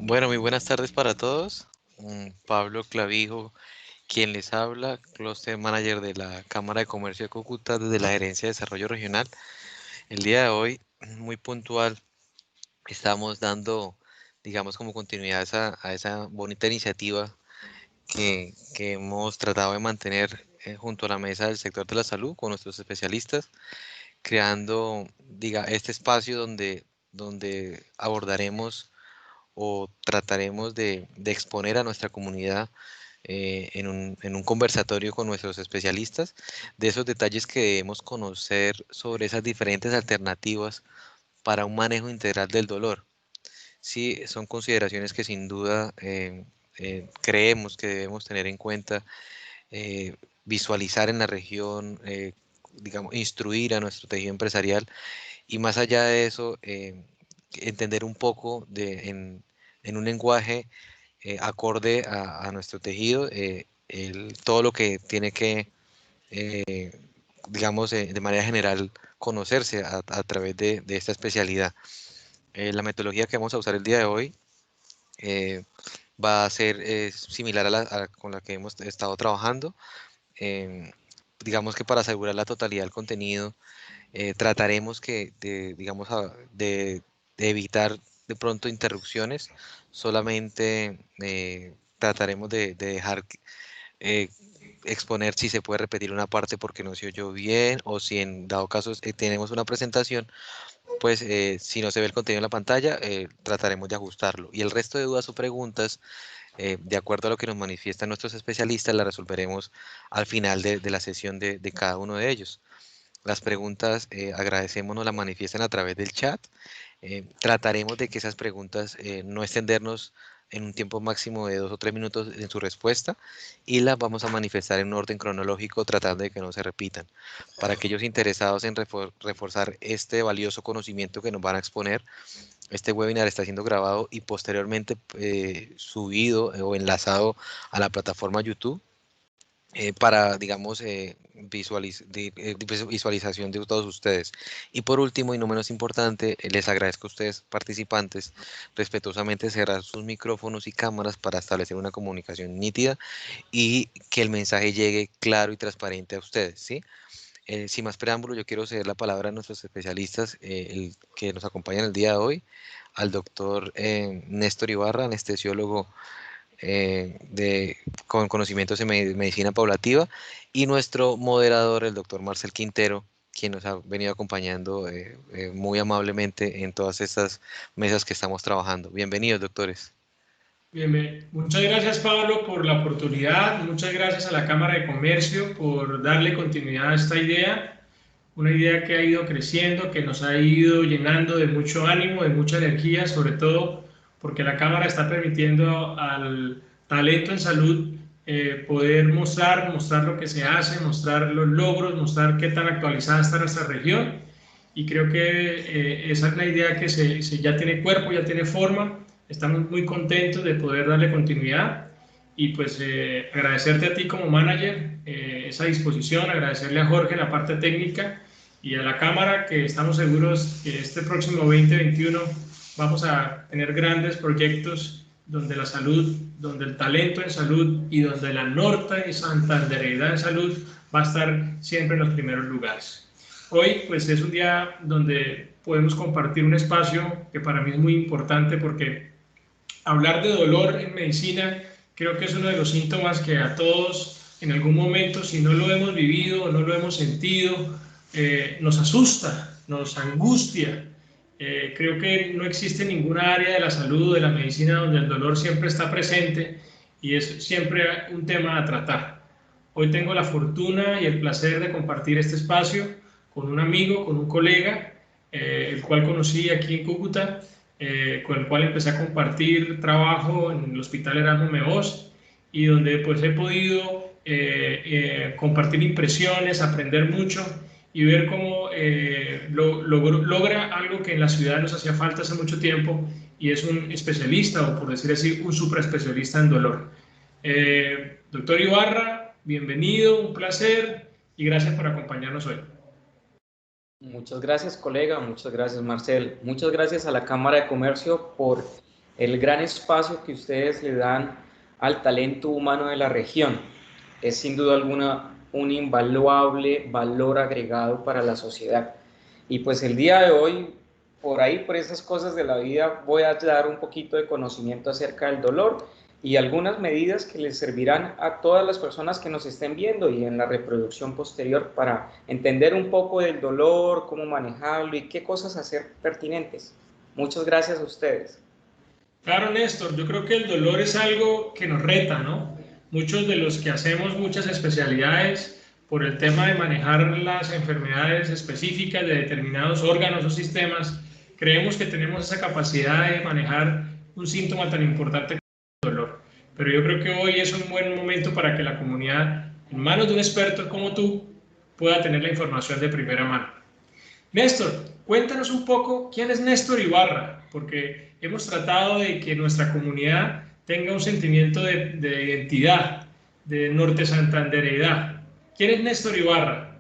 Bueno, muy buenas tardes para todos. Pablo Clavijo, quien les habla, Cluster Manager de la Cámara de Comercio de Cúcuta desde la Gerencia de Desarrollo Regional. El día de hoy, muy puntual, estamos dando, digamos, como continuidad a esa bonita iniciativa que hemos tratado de mantener junto a la mesa del sector de la salud con nuestros especialistas, creando, este espacio donde abordaremos o trataremos de exponer a nuestra comunidad en un conversatorio con nuestros especialistas de esos detalles que debemos conocer sobre esas diferentes alternativas para un manejo integral del dolor. Sí, son consideraciones que sin duda creemos que debemos tener en cuenta, visualizar en la región, digamos, instruir a nuestro tejido empresarial y más allá de eso, entender un poco en un lenguaje acorde a nuestro tejido, todo lo que tiene que, digamos, de manera general, conocerse a través de esta especialidad. La metodología que vamos a usar el día de hoy eh, va a ser similar con la que hemos estado trabajando. Em, digamos que para asegurar la totalidad del contenido, trataremos digamos, de evitar de pronto interrupciones, solamente trataremos de dejar eh, exponer si se puede repetir una parte porque no se oyó bien o si en dado caso tenemos una presentación, pues si no se ve el contenido en la pantalla, trataremos de ajustarlo. Y el resto de dudas o preguntas, de acuerdo a lo que nos manifiestan nuestros especialistas, las resolveremos al final de la sesión de cada uno de ellos. Las preguntas, agradecemos nos las manifiesten a través del chat. Trataremos de que esas preguntas no extendernos en un tiempo máximo de 2 o 3 minutos en su respuesta y las vamos a manifestar en un orden cronológico tratando de que no se repitan. Para aquellos interesados en reforzar este valioso conocimiento que nos van a exponer, este webinar está siendo grabado y posteriormente subido o enlazado a la plataforma YouTube para, digamos, visualización de todos ustedes. Y por último, y no menos importante, les agradezco a ustedes, participantes, respetuosamente cerrar sus micrófonos y cámaras para establecer una comunicación nítida y que el mensaje llegue claro y transparente a ustedes, ¿sí? Sin más preámbulo, yo quiero ceder la palabra a nuestros especialistas, el que nos acompañan el día de hoy, al doctor Néstor Ibarra, anestesiólogo con conocimientos en medicina paulativa, y nuestro moderador, el doctor Marcel Quintero, quien nos ha venido acompañando muy amablemente en todas estas mesas que estamos trabajando. Bienvenidos, doctores. Bien, bien. Muchas gracias, Pablo, por la oportunidad. Muchas gracias a la Cámara de Comercio por darle continuidad a esta idea. Una idea que ha ido creciendo, que nos ha ido llenando de mucho ánimo, de mucha energía, sobre todo porque la Cámara está permitiendo al talento en salud poder mostrar lo que se hace, mostrar los logros, mostrar qué tan actualizada está nuestra región. Y creo que esa es la idea que ya tiene cuerpo, ya tiene forma. Estamos muy contentos de poder darle continuidad y pues agradecerte a ti como manager esa disposición, agradecerle a Jorge la parte técnica y a la Cámara, que estamos seguros que este próximo 2021 vamos a tener grandes proyectos donde la salud, donde el talento en salud y donde la norte y santandereidad en salud va a estar siempre en los primeros lugares. Hoy pues es un día donde podemos compartir un espacio que para mí es muy importante porque hablar de dolor en medicina creo que es uno de los síntomas que a todos en algún momento, si no lo hemos vivido o no lo hemos sentido, nos asusta, nos angustia. Creo que no existe ninguna área de la salud o de la medicina donde el dolor siempre está presente y es siempre un tema a tratar. Hoy tengo la fortuna y el placer de compartir este espacio con un amigo, con un colega, el cual conocí aquí en Cúcuta, con el cual empecé a compartir trabajo en el Hospital Erasmo Meos y donde pues he podido compartir impresiones, aprender mucho y ver cómo logra algo que en la ciudad nos hacía falta hace mucho tiempo y es un especialista o por decir así un superespecialista en dolor. Doctor Ibarra, bienvenido, un placer y gracias por acompañarnos hoy. Muchas gracias, colega, muchas gracias, Marcel. Muchas gracias a la Cámara de Comercio por el gran espacio que ustedes le dan al talento humano de la región. Es sin duda alguna un invaluable valor agregado para la sociedad. Y pues el día de hoy, por ahí, por esas cosas de la vida, voy a dar un poquito de conocimiento acerca del dolor y algunas medidas que les servirán a todas las personas que nos estén viendo y en la reproducción posterior para entender un poco del dolor, cómo manejarlo y qué cosas hacer pertinentes. Muchas gracias a ustedes. Claro, Néstor, yo creo que el dolor es algo que nos reta, ¿no? Muchos de los que hacemos muchas especialidades por el tema de manejar las enfermedades específicas de determinados órganos o sistemas, creemos que tenemos esa capacidad de manejar un síntoma tan importante como el dolor. Pero yo creo que hoy es un buen momento para que la comunidad, en manos de un experto como tú, pueda tener la información de primera mano. Néstor, cuéntanos un poco quién es Néstor Ibarra, porque hemos tratado de que nuestra comunidad tenga un sentimiento de identidad, de norte santandereidad. ¿Quién es Néstor Ibarra?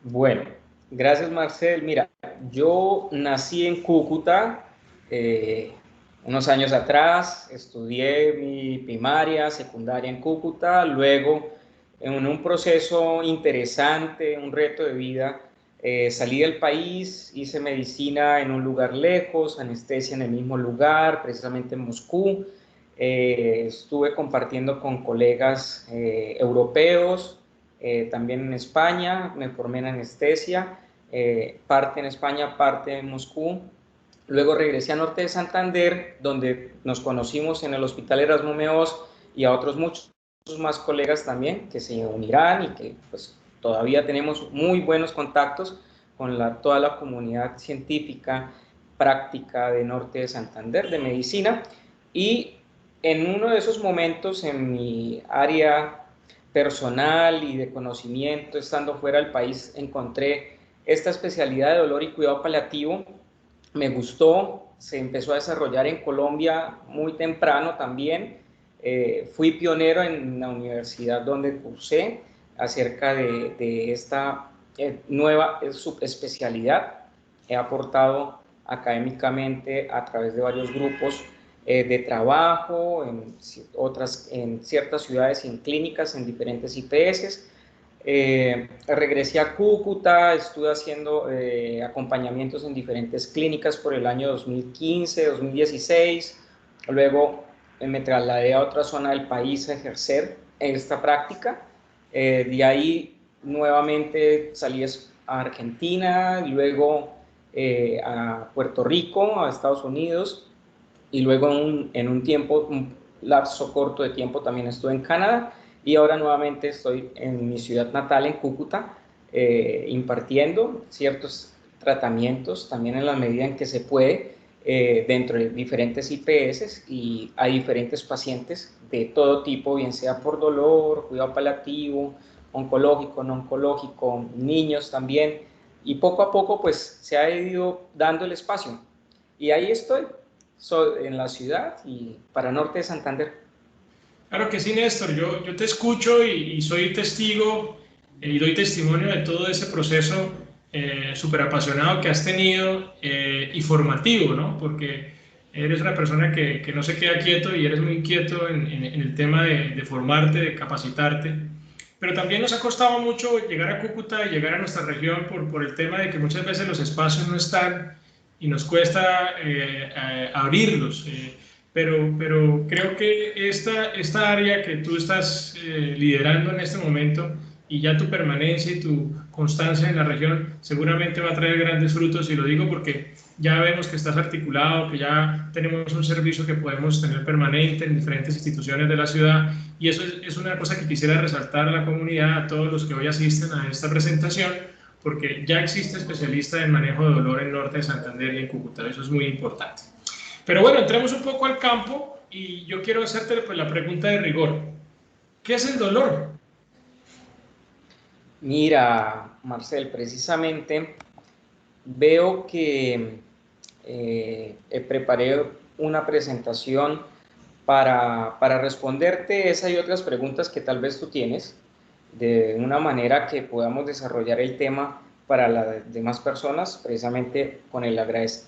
Bueno, gracias Marcel. Mira, yo nací en Cúcuta unos años atrás, estudié mi primaria, secundaria en Cúcuta, luego en un proceso interesante, un reto de vida, salí del país, hice medicina en un lugar lejos, anestesia en el mismo lugar, precisamente en Moscú. Estuve compartiendo con colegas europeos, también en España, me formé en anestesia, parte en España, parte en Moscú. Luego regresé a Norte de Santander, donde nos conocimos en el Hospital Erasmo Meós y a otros muchos más colegas también que se unirán y que pues todavía tenemos muy buenos contactos con toda la comunidad científica práctica de Norte de Santander de medicina. Y en uno de esos momentos en mi área personal y de conocimiento, estando fuera del país, encontré esta especialidad de dolor y cuidado paliativo. Me gustó, se empezó a desarrollar en Colombia muy temprano también. Fui pionero en la universidad donde cursé acerca de esta nueva subespecialidad. He aportado académicamente a través de varios grupos de trabajo en ciertas ciudades y en clínicas, en diferentes IPS. Regresé a Cúcuta, estuve haciendo acompañamientos en diferentes clínicas por el año 2015, 2016. Luego me trasladé a otra zona del país a ejercer esta práctica. De ahí nuevamente salí a Argentina, luego a Puerto Rico, a Estados Unidos, y luego en un lapso corto de tiempo también estuve en Canadá, y ahora nuevamente estoy en mi ciudad natal, en Cúcuta, impartiendo ciertos tratamientos también en la medida en que se puede dentro de diferentes IPS, y hay diferentes pacientes de todo tipo, bien sea por dolor, cuidado paliativo, oncológico, no oncológico, niños también, y poco a poco pues se ha ido dando el espacio. Y ahí estoy, en la ciudad y para Norte de Santander. Claro que sí, Néstor. Yo te escucho y soy testigo y doy testimonio de todo ese proceso súper apasionado que has tenido y formativo, ¿no? Porque eres una persona que no se queda quieto y eres muy inquieto en el tema de formarte, de capacitarte. Pero también nos ha costado mucho llegar a Cúcuta y llegar a nuestra región por el tema de que muchas veces los espacios no están y nos cuesta abrirlos. Pero creo que esta área que tú estás liderando en este momento y ya tu permanencia y tu constancia en la región seguramente va a traer grandes frutos, y lo digo porque ya vemos que estás articulado, que ya tenemos un servicio que podemos tener permanente en diferentes instituciones de la ciudad, y eso es una cosa que quisiera resaltar a la comunidad, a todos los que hoy asisten a esta presentación, porque ya existe especialista en manejo de dolor en Norte de Santander y en Cúcuta. Eso es muy importante. Pero bueno, entremos un poco al campo y yo quiero hacerte pues, la pregunta de rigor. ¿Qué es el dolor? Mira, Marcel, precisamente veo que preparé una presentación para responderte esa y otras preguntas que tal vez tú tienes, de una manera que podamos desarrollar el tema para las demás personas, precisamente con el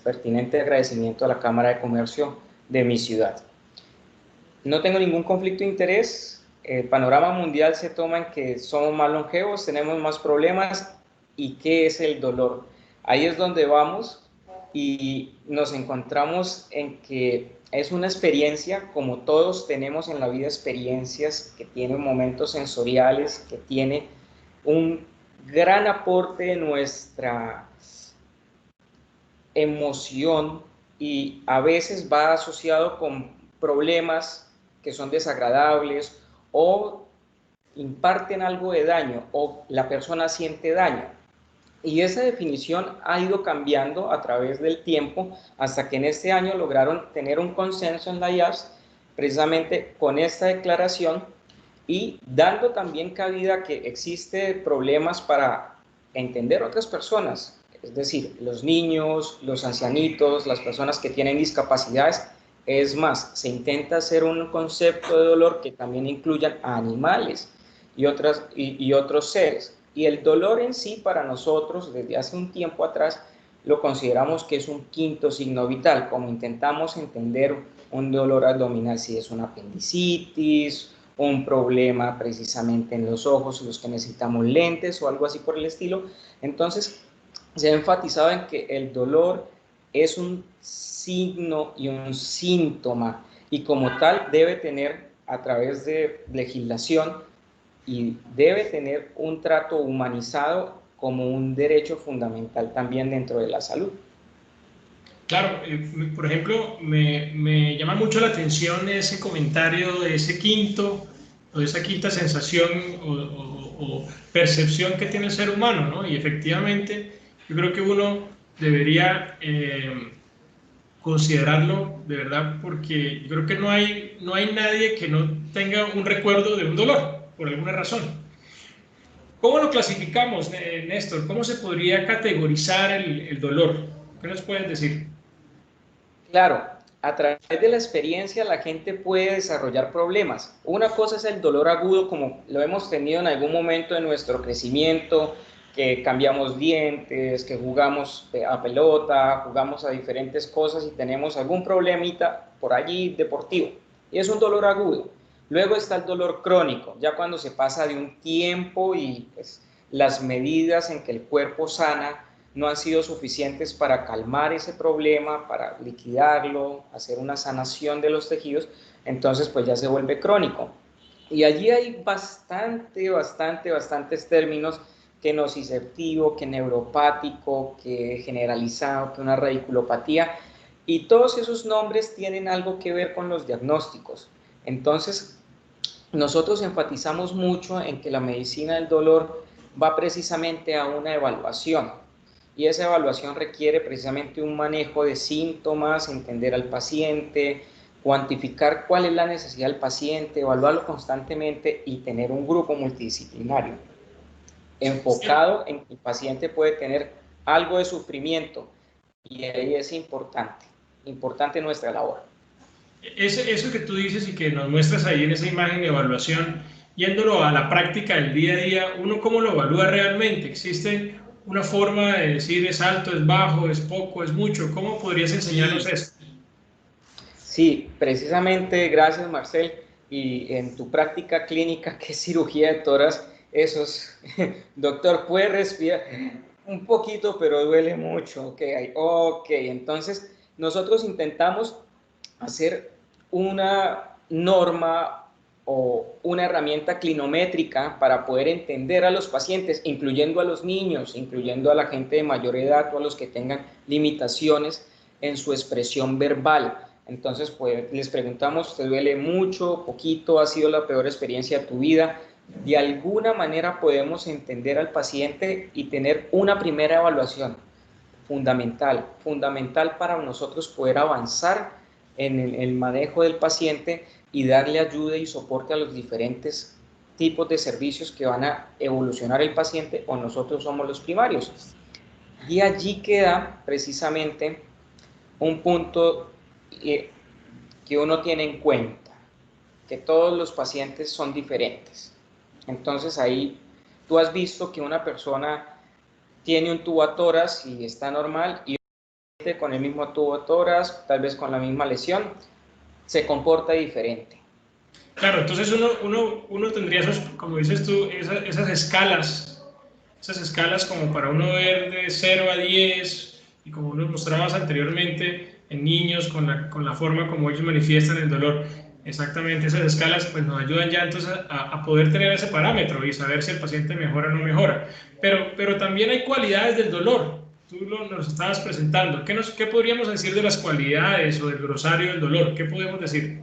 pertinente agradecimiento a la Cámara de Comercio de mi ciudad. No tengo ningún conflicto de interés. El panorama mundial se toma en que somos más longevos, tenemos más problemas. ¿Y qué es el dolor? Ahí es donde vamos y nos encontramos en que es una experiencia, como todos tenemos en la vida experiencias que tienen momentos sensoriales, que tiene un gran aporte de nuestra emoción y a veces va asociado con problemas que son desagradables o imparten algo de daño o la persona siente daño. Y esa definición ha ido cambiando a través del tiempo hasta que en este año lograron tener un consenso en la IAFS precisamente con esta declaración y dando también cabida a que existe problemas para entender a otras personas, es decir, los niños, los ancianitos, las personas que tienen discapacidades. Es más, se intenta hacer un concepto de dolor que también incluya a animales y otros seres. Y el dolor en sí para nosotros, desde hace un tiempo atrás, lo consideramos que es un quinto signo vital, como intentamos entender un dolor abdominal si es una apendicitis, un problema precisamente en los ojos, los que necesitamos lentes o algo así por el estilo. Entonces, se ha enfatizado en que el dolor es un signo y un síntoma y como tal debe tener a través de legislación y debe tener un trato humanizado como un derecho fundamental también dentro de la salud. Claro, por ejemplo, me llama mucho la atención ese comentario de ese quinto o de esa quinta sensación o percepción que tiene el ser humano, ¿no? Y efectivamente, yo creo que uno debería considerarlo de verdad, porque yo creo que no hay nadie que no tenga un recuerdo de un dolor, por alguna razón. ¿Cómo lo clasificamos, Néstor? ¿Cómo se podría categorizar el dolor? ¿Qué nos puedes decir? Claro, a través de la experiencia la gente puede desarrollar problemas. Una cosa es el dolor agudo, como lo hemos tenido en algún momento de nuestro crecimiento, que cambiamos dientes, que jugamos a pelota, jugamos a diferentes cosas y tenemos algún problemita por allí deportivo. Y es un dolor agudo. Luego está el dolor crónico, ya cuando se pasa de un tiempo y pues, las medidas en que el cuerpo sana no han sido suficientes para calmar ese problema, para liquidarlo, hacer una sanación de los tejidos, entonces pues ya se vuelve crónico. Y allí hay bastantes términos, que nociceptivo, que neuropático, que generalizado, que una radiculopatía, y todos esos nombres tienen algo que ver con los diagnósticos. Entonces, nosotros enfatizamos mucho en que la medicina del dolor va precisamente a una evaluación y esa evaluación requiere precisamente un manejo de síntomas, entender al paciente, cuantificar cuál es la necesidad del paciente, evaluarlo constantemente y tener un grupo multidisciplinario enfocado en que el paciente puede tener algo de sufrimiento y ahí es importante nuestra labor. Eso que tú dices y que nos muestras ahí en esa imagen de evaluación, yéndolo a la práctica del día a día, ¿uno cómo lo evalúa realmente? ¿Existe una forma de decir es alto, es bajo, es poco, es mucho? ¿Cómo podrías enseñarnos eso? Sí, precisamente, gracias Marcel. Y en tu práctica clínica, que es cirugía de tórax, doctor, puede respirar un poquito, pero duele mucho. Ok, entonces nosotros intentamos hacer una norma o una herramienta clinométrica para poder entender a los pacientes, incluyendo a los niños, incluyendo a la gente de mayor edad o a los que tengan limitaciones en su expresión verbal. Entonces, pues les preguntamos, ¿te duele mucho, poquito, ha sido la peor experiencia de tu vida? De alguna manera podemos entender al paciente y tener una primera evaluación fundamental para nosotros poder avanzar en el manejo del paciente y darle ayuda y soporte a los diferentes tipos de servicios que van a evolucionar el paciente o nosotros somos los primarios. Y allí queda precisamente un punto que uno tiene en cuenta, que todos los pacientes son diferentes. Entonces ahí tú has visto que una persona tiene un tubatórax y está normal y con el mismo tubatórax, tal vez con la misma lesión, se comporta diferente. Claro, entonces uno tendría esos, como dices tú, esas escalas como para uno ver de 0 a 10, y como nos mostrabas anteriormente en niños con la forma como ellos manifiestan el dolor. Exactamente, esas escalas pues nos ayudan ya entonces a poder tener ese parámetro y saber si el paciente mejora o no mejora. Pero también hay cualidades del dolor. Tú nos estabas presentando. ¿Qué podríamos decir de las cualidades o del glosario del dolor? ¿Qué podemos decir?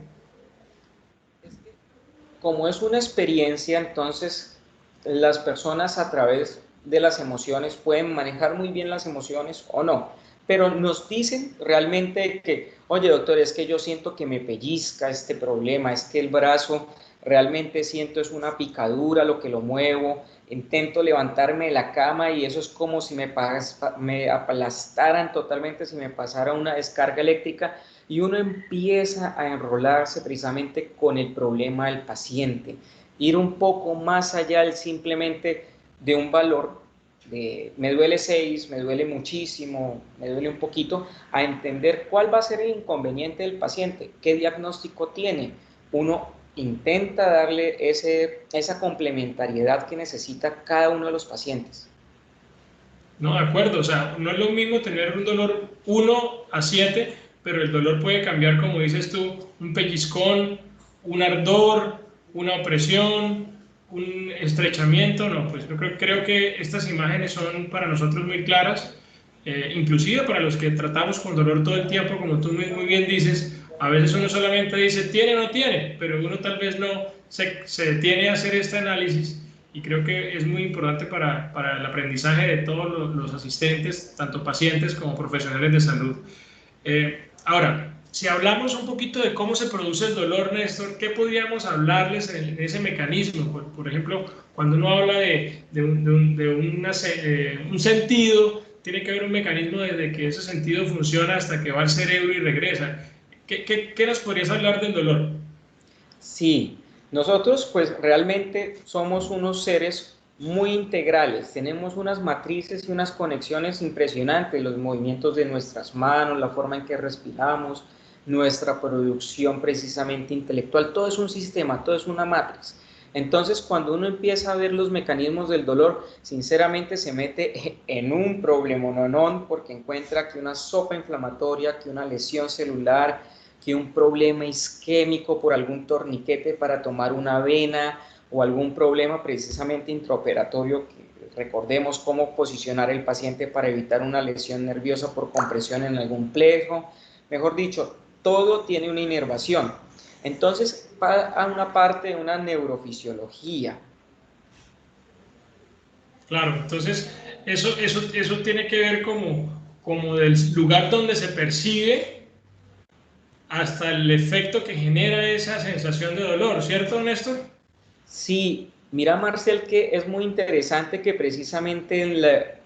Como es una experiencia, entonces las personas a través de las emociones pueden manejar muy bien las emociones o no, pero nos dicen realmente que, oye doctor, es que yo siento que me pellizca este problema, es que el brazo realmente siento es una picadura lo que lo muevo, intento levantarme de la cama y eso es como si me aplastaran totalmente, si me pasara una descarga eléctrica, y uno empieza a enrolarse precisamente con el problema del paciente, ir un poco más allá del simplemente de un valor de me duele 6, me duele muchísimo, me duele un poquito, a entender cuál va a ser el inconveniente del paciente, qué diagnóstico tiene. Uno intenta darle esa complementariedad que necesita cada uno de los pacientes. No, de acuerdo, o sea, no es lo mismo tener un dolor 1 a 7, pero el dolor puede cambiar, como dices tú, un pellizcón, un ardor, una opresión, un estrechamiento. No, pues yo creo que estas imágenes son para nosotros muy claras, inclusive para los que tratamos con dolor todo el tiempo, como tú muy bien dices. A veces uno solamente dice, ¿tiene o no tiene? Pero uno tal vez no se detiene a hacer este análisis, y creo que es muy importante para el aprendizaje de todos los asistentes, tanto pacientes como profesionales de salud. Ahora, si hablamos un poquito de cómo se produce el dolor, Néstor, ¿qué podríamos hablarles en ese mecanismo? Por ejemplo, cuando uno habla de un sentido, tiene que haber un mecanismo desde que ese sentido funciona hasta que va al cerebro y regresa. ¿Qué nos podrías hablar del dolor? Sí, nosotros pues realmente somos unos seres muy integrales, tenemos unas matrices y unas conexiones impresionantes, los movimientos de nuestras manos, la forma en que respiramos, nuestra producción precisamente intelectual, todo es un sistema, todo es una matriz. Entonces, cuando uno empieza a ver los mecanismos del dolor, sinceramente se mete en un problemononón porque encuentra que una sopa inflamatoria, que una lesión celular, que un problema isquémico por algún torniquete para tomar una vena o algún problema precisamente intraoperatorio, que recordemos cómo posicionar el paciente para evitar una lesión nerviosa por compresión en algún plejo. Mejor dicho, todo tiene una inervación. Entonces, va a una parte de una neurofisiología. Claro, entonces eso tiene que ver como del lugar donde se percibe hasta el efecto que genera esa sensación de dolor, ¿cierto, Néstor? Sí, mira Marcel, que es muy interesante que precisamente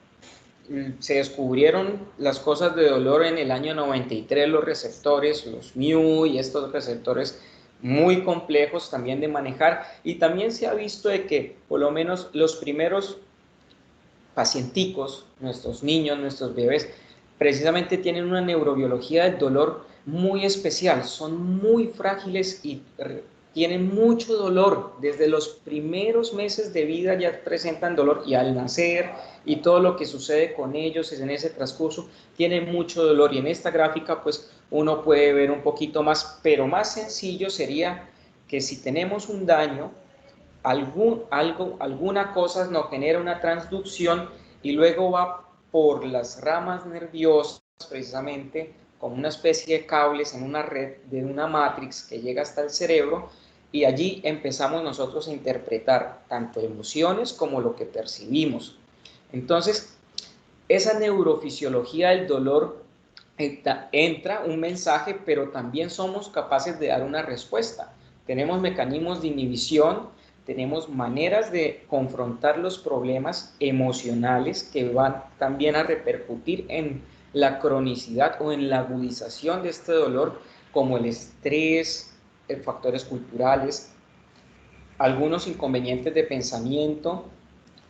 se descubrieron las cosas de dolor en el año 93, los receptores, los mu y estos receptores muy complejos también de manejar, y también se ha visto de que por lo menos los primeros pacienticos, nuestros niños, nuestros bebés, precisamente tienen una neurobiología del dolor muy especial, son muy frágiles y tienen mucho dolor. Desde los primeros meses de vida ya presentan dolor, y al nacer y todo lo que sucede con ellos en ese transcurso, tienen mucho dolor. Y en esta gráfica pues uno puede ver un poquito más, pero más sencillo sería que si tenemos un daño, alguna cosa nos genera una transducción y luego va por las ramas nerviosas precisamente como una especie de cables en una red de una matrix que llega hasta el cerebro, y allí empezamos nosotros a interpretar tanto emociones como lo que percibimos. Entonces, esa neurofisiología del dolor entra un mensaje, pero también somos capaces de dar una respuesta. Tenemos mecanismos de inhibición, tenemos maneras de confrontar los problemas emocionales que van también a repercutir en la cronicidad o en la agudización de este dolor, como el estrés, factores culturales, algunos inconvenientes de pensamiento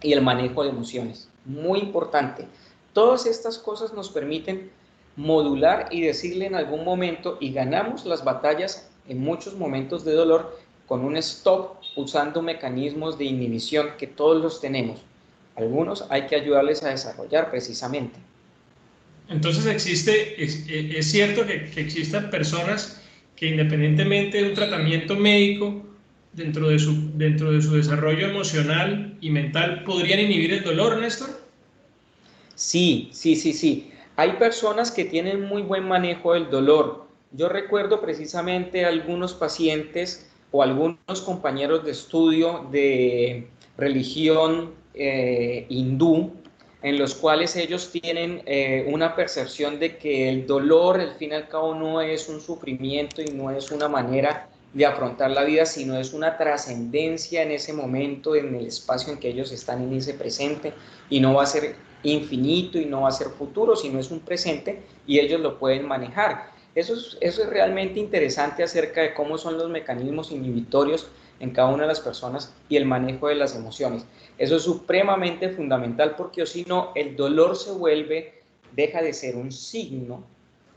y el manejo de emociones. Muy importante. Todas estas cosas nos permiten modular y decirle en algún momento, y ganamos las batallas en muchos momentos de dolor con un stop usando mecanismos de inhibición que todos los tenemos. Algunos hay que ayudarles a desarrollar precisamente. Entonces es cierto que existan personas que independientemente de un tratamiento médico, dentro de su desarrollo emocional y mental, podrían inhibir el dolor, Néstor. Sí, sí, sí, sí. Hay personas que tienen muy buen manejo del dolor. Yo recuerdo precisamente algunos pacientes o algunos compañeros de estudio de religión hindú, en los cuales ellos tienen una percepción de que el dolor, al fin y al cabo, no es un sufrimiento y no es una manera de afrontar la vida, sino es una trascendencia en ese momento, en el espacio en que ellos están en ese presente, y no va a ser infinito y no va a ser futuro, sino es un presente y ellos lo pueden manejar. Eso es realmente interesante acerca de cómo son los mecanismos inhibitorios en cada una de las personas y el manejo de las emociones. Eso es supremamente fundamental porque o si no, el dolor deja de ser un signo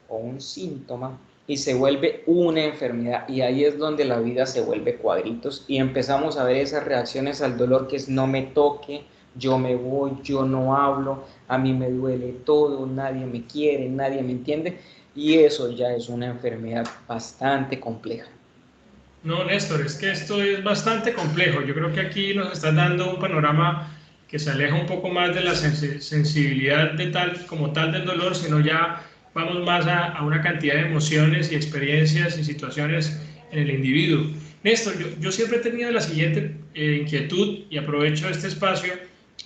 o un síntoma y se vuelve una enfermedad, y ahí es donde la vida se vuelve cuadritos y empezamos a ver esas reacciones al dolor que es no me toque, yo me voy, yo no hablo, a mí me duele todo, nadie me quiere, nadie me entiende, y eso ya es una enfermedad bastante compleja. No, Néstor, es que esto es bastante complejo. Yo creo que aquí nos estás dando un panorama que se aleja un poco más de la sensibilidad de tal, como tal del dolor, sino ya vamos más a una cantidad de emociones y experiencias y situaciones en el individuo. Néstor, yo siempre he tenido la siguiente inquietud y aprovecho este espacio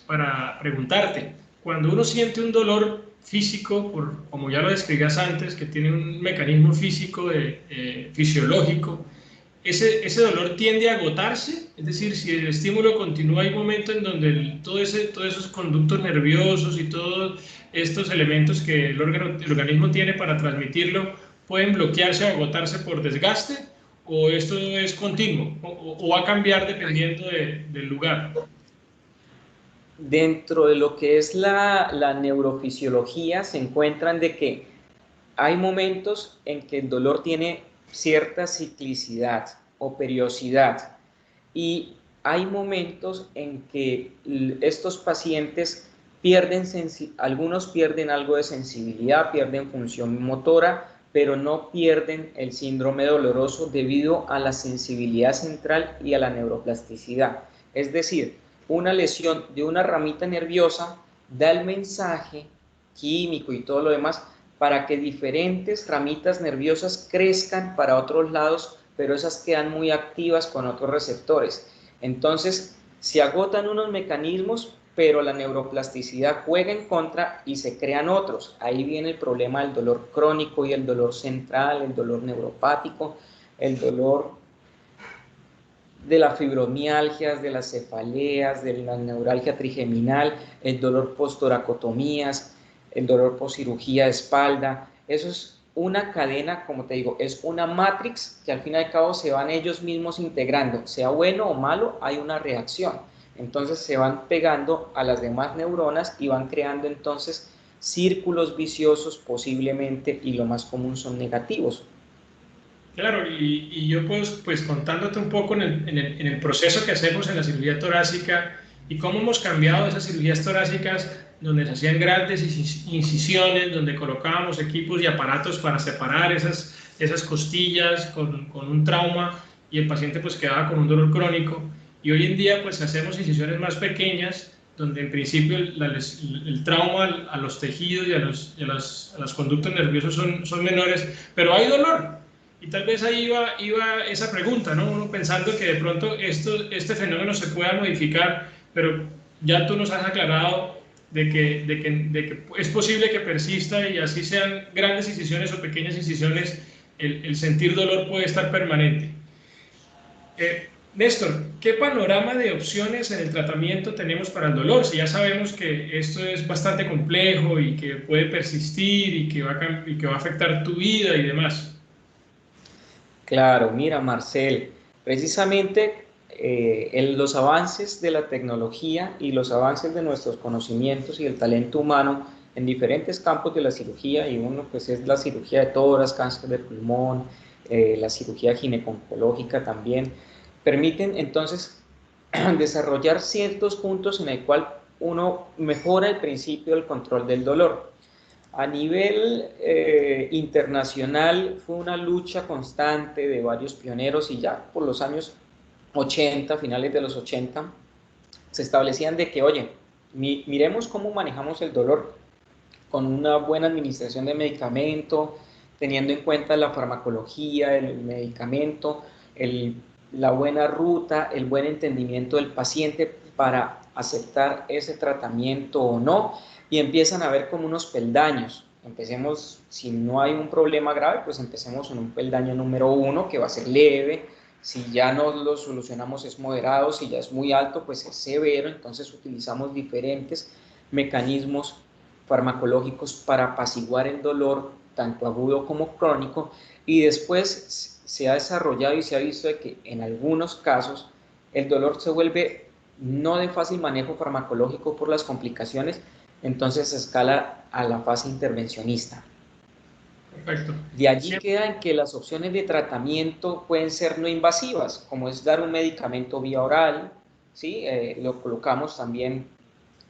para preguntarte. Cuando uno siente un dolor físico, como ya lo describías antes, que tiene un mecanismo físico, fisiológico, ese dolor tiende a agotarse, es decir, si el estímulo continúa, hay un momento en donde todos esos conductos nerviosos y todos estos elementos que el organismo tiene para transmitirlo pueden bloquearse o agotarse por desgaste, o esto es continuo, o va a cambiar dependiendo del lugar. Dentro de lo que es la neurofisiología se encuentran de que hay momentos en que el dolor tiene cierta ciclicidad o periodicidad, y hay momentos en que estos pacientes algunos pierden algo de sensibilidad, pierden función motora, pero no pierden el síndrome doloroso debido a la sensibilidad central y a la neuroplasticidad. Es decir, una lesión de una ramita nerviosa da el mensaje químico y todo lo demás para que diferentes ramitas nerviosas crezcan para otros lados, pero esas quedan muy activas con otros receptores. Entonces, se agotan unos mecanismos, pero la neuroplasticidad juega en contra y se crean otros. Ahí viene el problema del dolor crónico y el dolor central, el dolor neuropático, el dolor de las fibromialgias, de las cefaleas, de la neuralgia trigeminal, el dolor post-toracotomías, el dolor post-cirugía de espalda. Eso es una cadena, como te digo, es una matrix que al fin y al cabo se van ellos mismos integrando. Sea bueno o malo, hay una reacción. Entonces se van pegando a las demás neuronas y van creando entonces círculos viciosos posiblemente, y lo más común son negativos. Claro, y yo pues contándote un poco en el proceso que hacemos en la cirugía torácica y cómo hemos cambiado esas cirugías torácicas donde se hacían grandes incisiones, donde colocábamos equipos y aparatos para separar esas costillas con un trauma, y el paciente pues quedaba con un dolor crónico, y hoy en día pues hacemos incisiones más pequeñas donde en principio el trauma a los tejidos y a los conductos nerviosos son menores, pero hay dolor. Y tal vez ahí iba esa pregunta, ¿no? Uno pensando que de pronto este fenómeno se pueda modificar, pero ya tú nos has aclarado de que es posible que persista, y así sean grandes incisiones o pequeñas incisiones, el sentir dolor puede estar permanente. Néstor, ¿qué panorama de opciones en el tratamiento tenemos para el dolor? Si ya sabemos que esto es bastante complejo y que puede persistir y que va a afectar tu vida y demás. Claro, mira, Marcel, precisamente los avances de la tecnología y los avances de nuestros conocimientos y el talento humano en diferentes campos de la cirugía, y uno pues es la cirugía de tórax, cáncer de pulmón, la cirugía ginecológica también, permiten entonces desarrollar ciertos puntos en el cual uno mejora el principio del control del dolor. A nivel internacional fue una lucha constante de varios pioneros y ya por los años 80, finales de los 80, se establecían de que, oye, miremos cómo manejamos el dolor con una buena administración de medicamento, teniendo en cuenta la farmacología, el medicamento, la buena ruta, el buen entendimiento del paciente para aceptar ese tratamiento o no, y empiezan a ver como unos peldaños. Empecemos, si no hay un problema grave, pues empecemos en un peldaño número 1, que va a ser leve. Si ya no lo solucionamos es moderado, si ya es muy alto, pues es severo. Entonces utilizamos diferentes mecanismos farmacológicos para apaciguar el dolor, tanto agudo como crónico, y después se ha desarrollado y se ha visto de que en algunos casos el dolor se vuelve no de fácil manejo farmacológico por las complicaciones, entonces se escala a la fase intervencionista. Perfecto. De allí queda en que las opciones de tratamiento pueden ser no invasivas, como es dar un medicamento vía oral, ¿sí? Lo colocamos también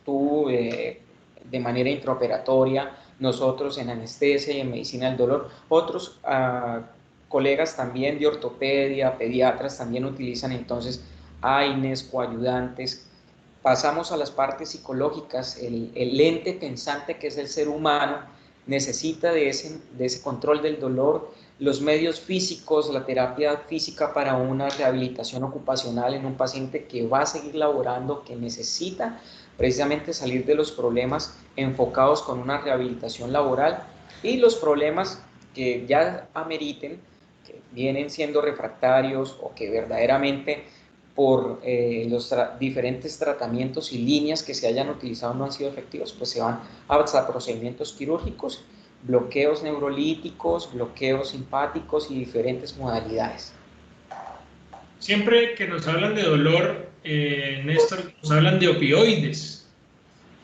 tú de manera intraoperatoria, nosotros en anestesia y en medicina del dolor, otros colegas también de ortopedia, pediatras también utilizan entonces AINES, coayudantes. Pasamos a las partes psicológicas, el ente pensante que es el ser humano necesita de ese control del dolor, los medios físicos, la terapia física para una rehabilitación ocupacional en un paciente que va a seguir laborando, que necesita precisamente salir de los problemas enfocados con una rehabilitación laboral, y los problemas que ya ameriten, que vienen siendo refractarios o que verdaderamente por los diferentes tratamientos y líneas que se hayan utilizado no han sido efectivos, pues se van hasta procedimientos quirúrgicos, bloqueos neurolíticos, bloqueos simpáticos y diferentes modalidades. Siempre que nos hablan de dolor, Néstor, nos hablan de opioides.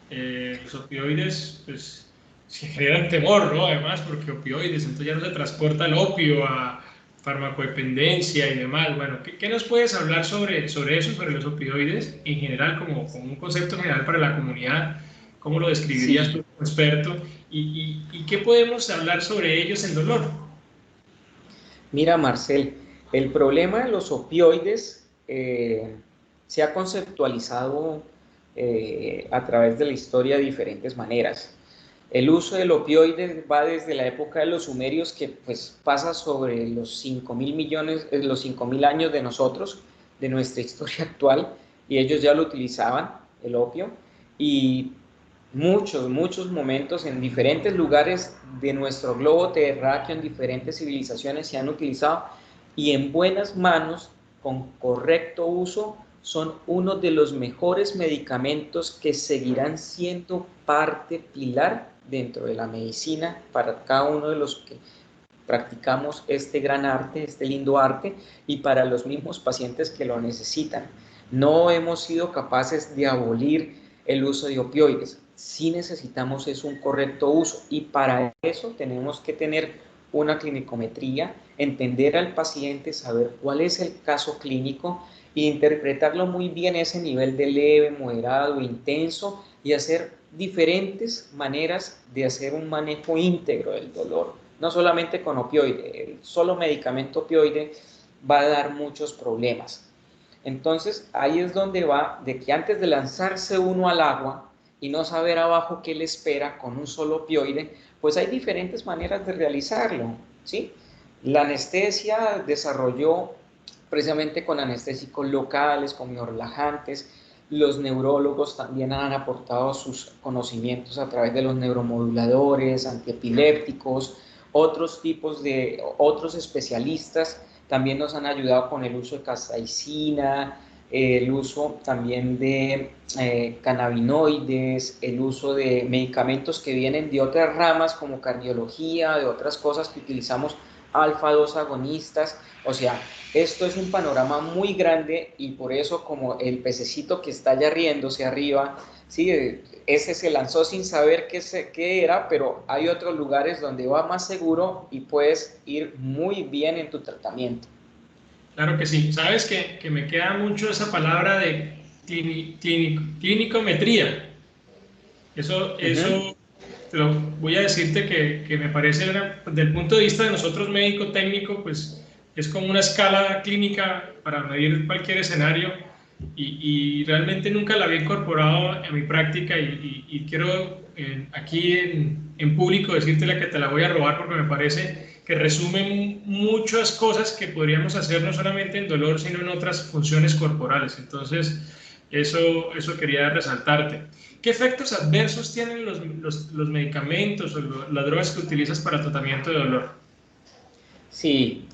Los opioides, pues, se generan temor, ¿no? Además, porque opioides, entonces ya no se transporta el opio a farmacodependencia y demás. Bueno, ¿qué nos puedes hablar sobre eso, sobre los opioides en general, como un concepto general para la comunidad? ¿Cómo lo describirías tú como experto? ¿Y qué podemos hablar sobre ellos en dolor? Mira, Marcel, el problema de los opioides se ha conceptualizado a través de la historia de diferentes maneras. El uso del opioide va desde la época de los sumerios, que pues pasa sobre los 5.000 millones, los 5.000 años de nosotros, de nuestra historia actual, y ellos ya lo utilizaban, el opio, y muchos momentos en diferentes lugares de nuestro globo terráqueo, en diferentes civilizaciones se han utilizado, y en buenas manos, con correcto uso, son uno de los mejores medicamentos que seguirán siendo parte pilar dentro de la medicina para cada uno de los que practicamos este gran arte, este lindo arte, y para los mismos pacientes que lo necesitan. No hemos sido capaces de abolir el uso de opioides. Sí necesitamos es un correcto uso, y para eso tenemos que tener una clinicometría, entender al paciente, saber cuál es el caso clínico e interpretarlo muy bien, ese nivel de leve, moderado, intenso, y hacer diferentes maneras de hacer un manejo íntegro del dolor. No solamente con opioide, el solo medicamento opioide va a dar muchos problemas. Entonces ahí es donde va de que antes de lanzarse uno al agua y no saber abajo qué le espera con un solo opioide, pues hay diferentes maneras de realizarlo, ¿sí? La anestesia desarrolló precisamente con anestésicos locales, con biorelajantes. Los neurólogos también han aportado sus conocimientos a través de los neuromoduladores, antiepilépticos, otros especialistas también nos han ayudado con el uso de capsaicina, el uso también de cannabinoides, el uso de medicamentos que vienen de otras ramas como cardiología, de otras cosas que utilizamos alfa-2 agonistas. O sea, esto es un panorama muy grande y por eso, como el pececito que está allá riéndose arriba, ¿sí? Ese se lanzó sin saber qué era, pero hay otros lugares donde va más seguro y puedes ir muy bien en tu tratamiento. Claro que sí. Sabes que me queda mucho esa palabra de clinicometría. Ujú. Pero voy a decirte que me parece, del punto de vista de nosotros médico técnico, pues es como una escala clínica para medir cualquier escenario y realmente nunca la había incorporado a mi práctica y quiero aquí en público decírtela que te la voy a robar porque me parece que resume muchas cosas que podríamos hacer no solamente en dolor, sino en otras funciones corporales. Entonces, eso quería resaltarte. ¿Qué efectos adversos tienen los medicamentos o las drogas que utilizas para tratamiento de dolor? Sí,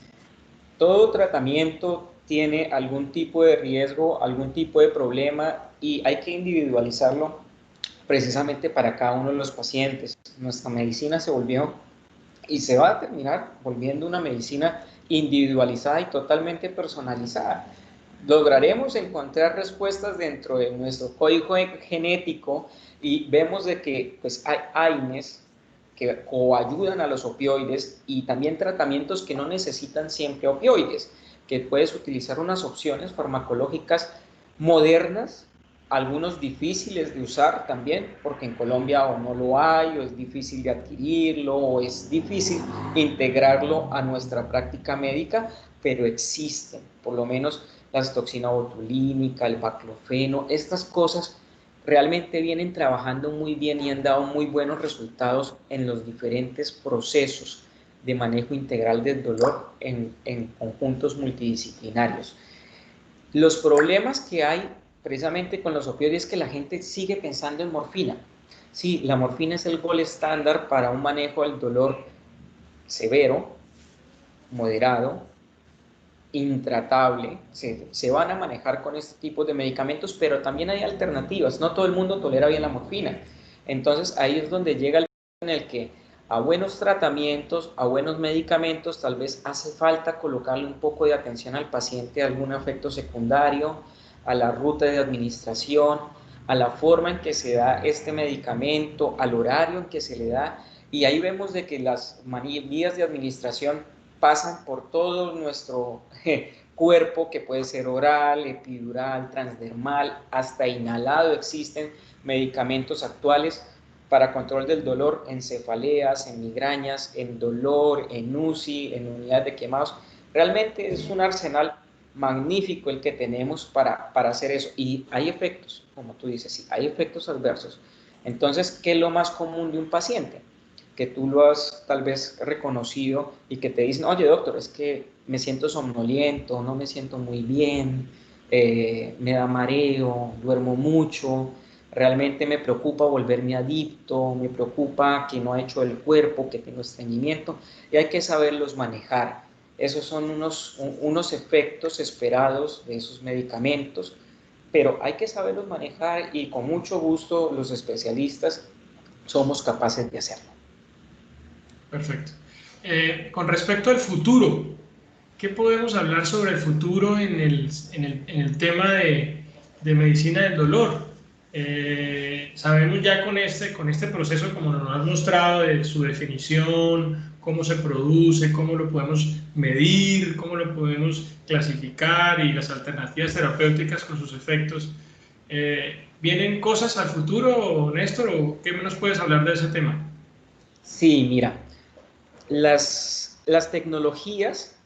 todo tratamiento tiene algún tipo de riesgo, algún tipo de problema y hay que individualizarlo precisamente para cada uno de los pacientes. Nuestra medicina se volvió y se va a terminar volviendo una medicina individualizada y totalmente personalizada. Lograremos encontrar respuestas dentro de nuestro código genético y vemos de que pues, hay AINES que coayudan a los opioides y también tratamientos que no necesitan siempre opioides, que puedes utilizar unas opciones farmacológicas modernas, algunos difíciles de usar también, porque en Colombia o no lo hay, o es difícil de adquirirlo, o es difícil integrarlo a nuestra práctica médica, pero existen, por lo menos la toxina botulínica, el baclofeno, estas cosas realmente vienen trabajando muy bien y han dado muy buenos resultados en los diferentes procesos de manejo integral del dolor en conjuntos multidisciplinarios. Los problemas que hay precisamente con los opioides es que la gente sigue pensando en morfina. Sí, la morfina es el gold estándar para un manejo del dolor severo, moderado, intratable. Se van a manejar con este tipo de medicamentos, pero también hay alternativas. No todo el mundo tolera bien la morfina. Entonces ahí es donde llega el punto en el que a buenos tratamientos, a buenos medicamentos, tal vez hace falta colocarle un poco de atención al paciente, a algún efecto secundario, a la ruta de administración, a la forma en que se da este medicamento, al horario en que se le da. Y ahí vemos de que las vías de administración pasan por todo nuestro cuerpo, que puede ser oral, epidural, transdermal, hasta inhalado. Existen medicamentos actuales para control del dolor en cefaleas, en migrañas, en dolor, en UCI, en unidades de quemados. Realmente es un arsenal magnífico el que tenemos para hacer eso. Y hay efectos, como tú dices, sí, hay efectos adversos. Entonces, ¿qué es lo más común de un paciente? Que tú lo has tal vez reconocido y que te dicen, oye doctor, es que me siento somnoliento, no me siento muy bien, me da mareo, duermo mucho, realmente me preocupa volverme adicto, me preocupa que no ha hecho el cuerpo, que tengo estreñimiento, y hay que saberlos manejar. Esos son unos efectos esperados de esos medicamentos, pero hay que saberlos manejar y con mucho gusto los especialistas somos capaces de hacerlo. Perfecto. Con respecto al futuro, ¿qué podemos hablar sobre el futuro en el tema de medicina del dolor? Sabemos ya con este proceso, como nos has mostrado, de su definición, cómo se produce, cómo lo podemos medir, cómo lo podemos clasificar y las alternativas terapéuticas con sus efectos. ¿Vienen cosas al futuro, Néstor, o qué nos puedes hablar de ese tema? Sí, mira, las tecnologías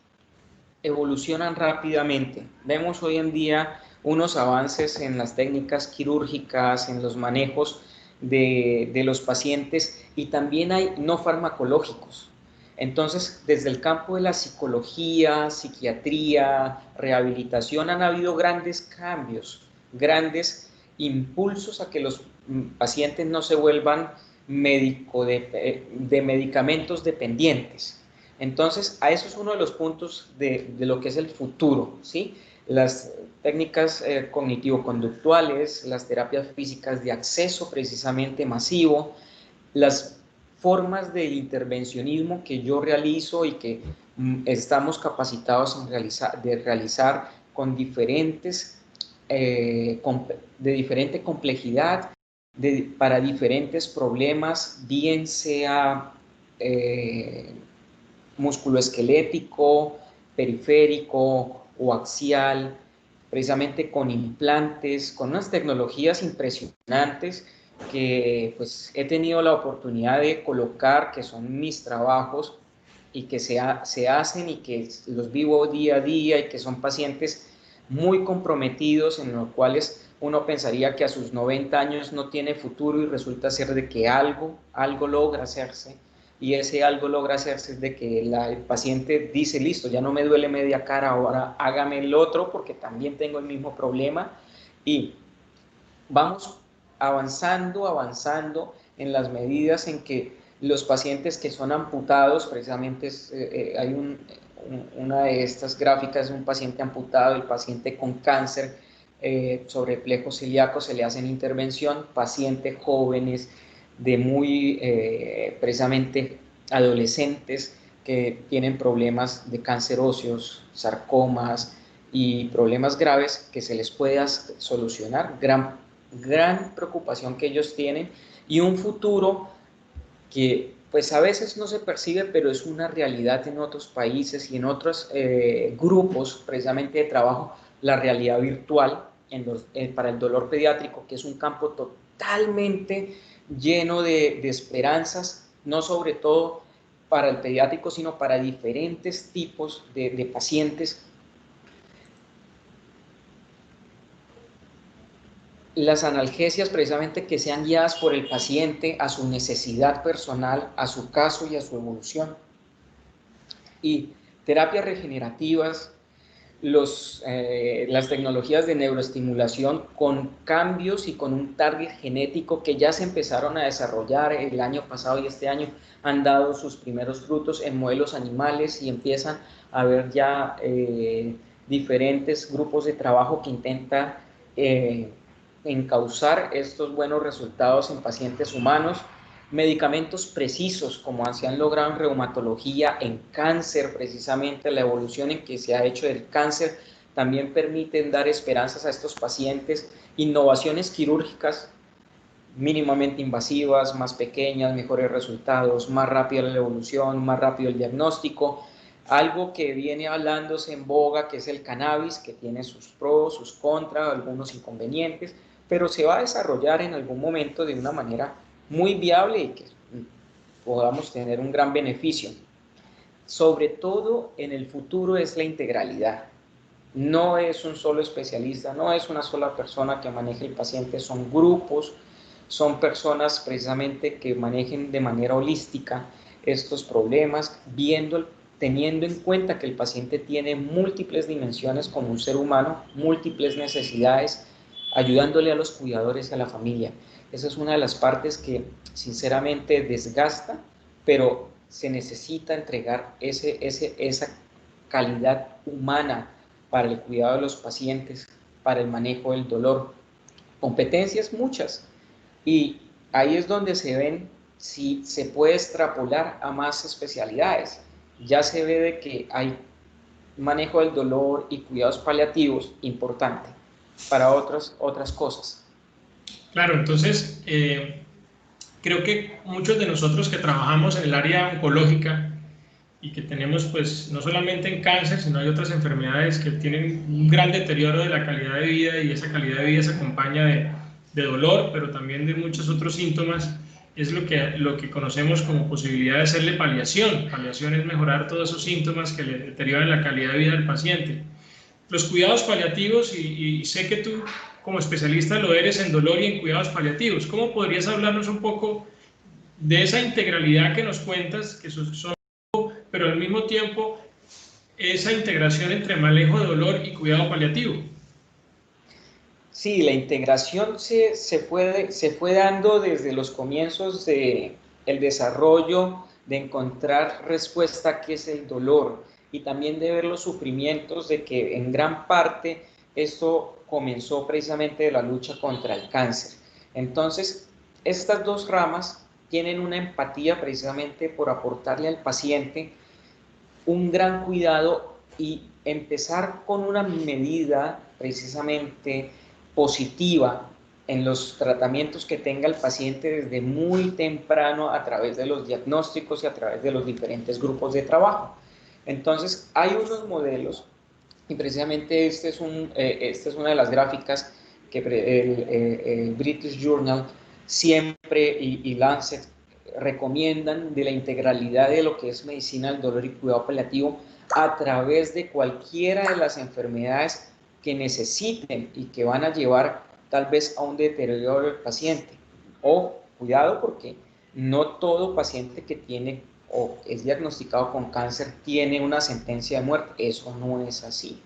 evolucionan rápidamente. Vemos hoy en día unos avances en las técnicas quirúrgicas, en los manejos de los pacientes y también hay no farmacológicos. Entonces, desde el campo de la psicología, psiquiatría, rehabilitación, han habido grandes cambios, grandes impulsos a que los pacientes no se vuelvan de medicamentos dependientes. Entonces, a eso es uno de los puntos de lo que es el futuro, ¿sí? Las técnicas cognitivo-conductuales, las terapias físicas de acceso precisamente masivo, las formas de intervencionismo que yo realizo y que estamos capacitados en realizar con diferentes, de diferente complejidad, para diferentes problemas, bien sea musculoesquelético, periférico o axial, precisamente con implantes, con unas tecnologías impresionantes que pues he tenido la oportunidad de colocar, que son mis trabajos y que se hacen y que los vivo día a día y que son pacientes muy comprometidos en los cuales uno pensaría que a sus 90 años no tiene futuro y resulta ser de que algo logra hacerse, y ese algo logra hacerse de que el paciente dice, listo, ya no me duele media cara, ahora hágame el otro porque también tengo el mismo problema, y vamos avanzando en las medidas en que los pacientes que son amputados, precisamente hay una de estas gráficas de un paciente amputado, el paciente con cáncer sobre plejo celíaco, se le hacen intervención, pacientes jóvenes de muy precisamente adolescentes que tienen problemas de cáncer óseos, sarcomas y problemas graves que se les pueda solucionar, gran preocupación que ellos tienen y un futuro que pues a veces no se percibe, pero es una realidad en otros países y en otros grupos precisamente de trabajo, la realidad virtual para el dolor pediátrico, que es un campo totalmente lleno de esperanzas, no sobre todo para el pediátrico, sino para diferentes tipos de pacientes. Las analgesias precisamente que sean guiadas por el paciente a su necesidad personal, a su caso y a su evolución. Y terapias regenerativas, las tecnologías de neuroestimulación con cambios y con un target genético que ya se empezaron a desarrollar el año pasado y este año han dado sus primeros frutos en modelos animales y empiezan a haber ya diferentes grupos de trabajo que intentan encauzar estos buenos resultados en pacientes humanos, medicamentos precisos como se han logrado en reumatología, en cáncer, precisamente la evolución en que se ha hecho del cáncer también permiten dar esperanzas a estos pacientes, innovaciones quirúrgicas mínimamente invasivas, más pequeñas, mejores resultados, más rápida la evolución, más rápido el diagnóstico. Algo que viene hablándose en boga, que es el cannabis, que tiene sus pros, sus contras, algunos inconvenientes, pero se va a desarrollar en algún momento de una manera muy viable y que podamos tener un gran beneficio. Sobre todo en el futuro es la integralidad. No es un solo especialista, no es una sola persona que maneje el paciente, son grupos, son personas precisamente que manejen de manera holística estos problemas, teniendo en cuenta que el paciente tiene múltiples dimensiones como un ser humano, múltiples necesidades, ayudándole a los cuidadores y a la familia. Esa es una de las partes que sinceramente desgasta, pero se necesita entregar esa calidad humana para el cuidado de los pacientes, para el manejo del dolor. Competencias muchas, y ahí es donde se ven si se puede extrapolar a más especialidades. Ya se ve de que hay manejo del dolor y cuidados paliativos importante para otras cosas. Claro, entonces creo que muchos de nosotros que trabajamos en el área oncológica y que tenemos pues no solamente en cáncer, sino hay otras enfermedades que tienen un gran deterioro de la calidad de vida y esa calidad de vida se acompaña de dolor, pero también de muchos otros síntomas, es lo que conocemos como posibilidad de hacerle paliación. Paliación es mejorar todos esos síntomas que le deterioran la calidad de vida del paciente. Los cuidados paliativos, y sé que tú como especialista lo eres en dolor y en cuidados paliativos, ¿cómo podrías hablarnos un poco de esa integralidad que nos cuentas, que son, pero al mismo tiempo esa integración entre manejo de dolor y cuidado paliativo? Sí, la integración se fue dando desde los comienzos del desarrollo, de encontrar respuesta a qué es el dolor y también de ver los sufrimientos, de que en gran parte esto comenzó precisamente de la lucha contra el cáncer. Entonces, estas dos ramas tienen una empatía precisamente por aportarle al paciente un gran cuidado y empezar con una medida precisamente positiva en los tratamientos que tenga el paciente desde muy temprano a través de los diagnósticos y a través de los diferentes grupos de trabajo. Entonces, hay unos modelos y precisamente esta es una de las gráficas que el British Journal siempre y Lancet recomiendan de la integralidad de lo que es medicina del dolor y cuidado paliativo a través de cualquiera de las enfermedades que necesiten y que van a llevar tal vez a un deterioro del paciente. O cuidado, porque no todo paciente que tiene o es diagnosticado con cáncer tiene una sentencia de muerte. Eso no es así.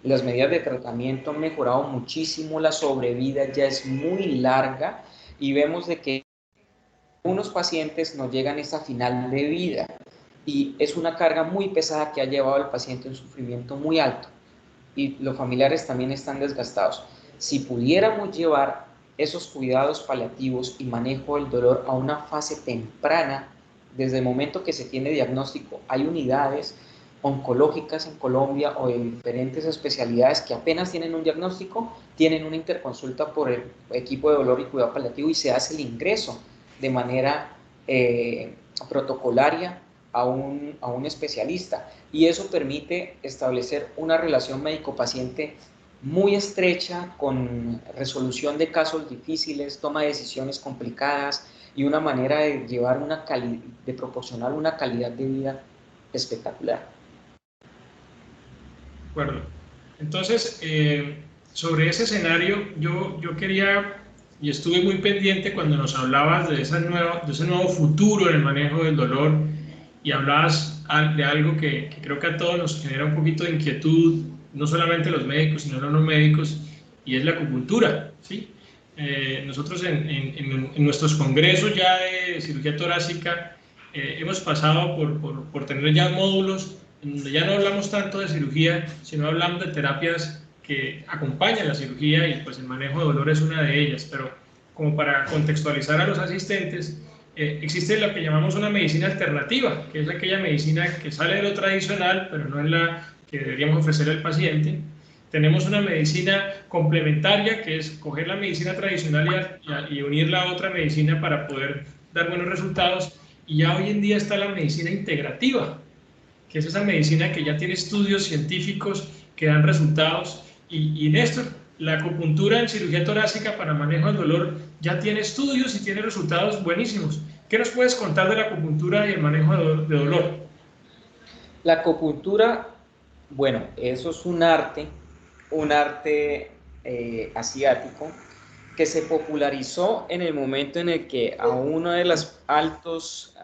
Las medidas de tratamiento han mejorado muchísimo, la sobrevida ya es muy larga y vemos de que algunos pacientes no llegan a esa final de vida y es una carga muy pesada que ha llevado al paciente a un sufrimiento muy alto y los familiares también están desgastados. Si pudiéramos llevar esos cuidados paliativos y manejo del dolor a una fase temprana, desde el momento que se tiene diagnóstico, hay unidades oncológicas en Colombia o de diferentes especialidades que apenas tienen un diagnóstico, tienen una interconsulta por el equipo de dolor y cuidado paliativo y se hace el ingreso de manera protocolaria a un especialista y eso permite establecer una relación médico-paciente muy estrecha con resolución de casos difíciles, toma de decisiones complicadas y una manera de llevar de proporcionar una calidad de vida espectacular. De acuerdo. Entonces, sobre ese escenario, yo quería, y estuve muy pendiente cuando nos hablabas de ese nuevo futuro en el manejo del dolor, y hablabas de algo que creo que a todos nos genera un poquito de inquietud, no solamente los médicos, sino los no médicos, y es la acupuntura, ¿sí? Nosotros en nuestros congresos ya de cirugía torácica hemos pasado por tener ya módulos donde ya no hablamos tanto de cirugía, sino hablamos de terapias que acompañan la cirugía y pues el manejo de dolor es una de ellas, pero como para contextualizar a los asistentes, existe lo que llamamos una medicina alternativa, que es aquella medicina que sale de lo tradicional, pero no es la que deberíamos ofrecer al paciente. Tenemos una medicina complementaria, que es coger la medicina tradicional y unirla a otra medicina para poder dar buenos resultados. Y ya hoy en día está la medicina integrativa, que es esa medicina que ya tiene estudios científicos que dan resultados. Y Néstor, la acupuntura en cirugía torácica para manejo del dolor ya tiene estudios y tiene resultados buenísimos. ¿Qué nos puedes contar de la acupuntura y el manejo de dolor? La acupuntura, bueno, eso es un arte asiático que se popularizó en el momento en el que a una de las altas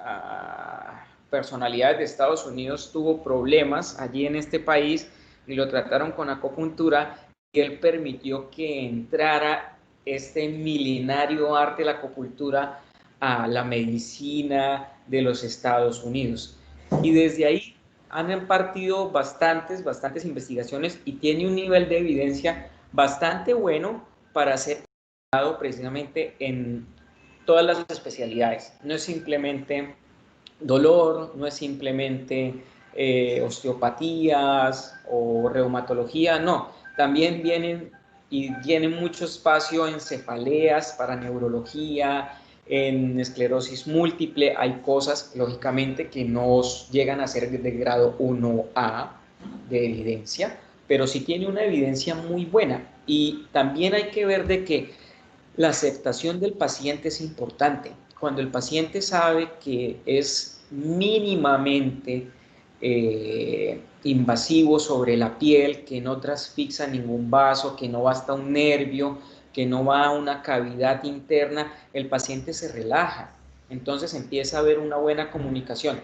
personalidades de Estados Unidos tuvo problemas allí en este país y lo trataron con acupuntura y él permitió que entrara este milenario arte de la acupuntura a la medicina de los Estados Unidos. Y desde ahí han partido bastantes investigaciones y tiene un nivel de evidencia bastante bueno para ser precisamente en todas las especialidades. No es simplemente dolor, no es simplemente osteopatías o reumatología, no. También tienen mucho espacio en cefaleas para neurología, en esclerosis múltiple. Hay cosas, lógicamente, que no llegan a ser de grado 1A de evidencia, pero sí tiene una evidencia muy buena. Y también hay que ver de que la aceptación del paciente es importante. Cuando el paciente sabe que es mínimamente invasivo sobre la piel, que no trasfixa ningún vaso, que no va hasta un nervio, que no va a una cavidad interna, el paciente se relaja. Entonces empieza a haber una buena comunicación.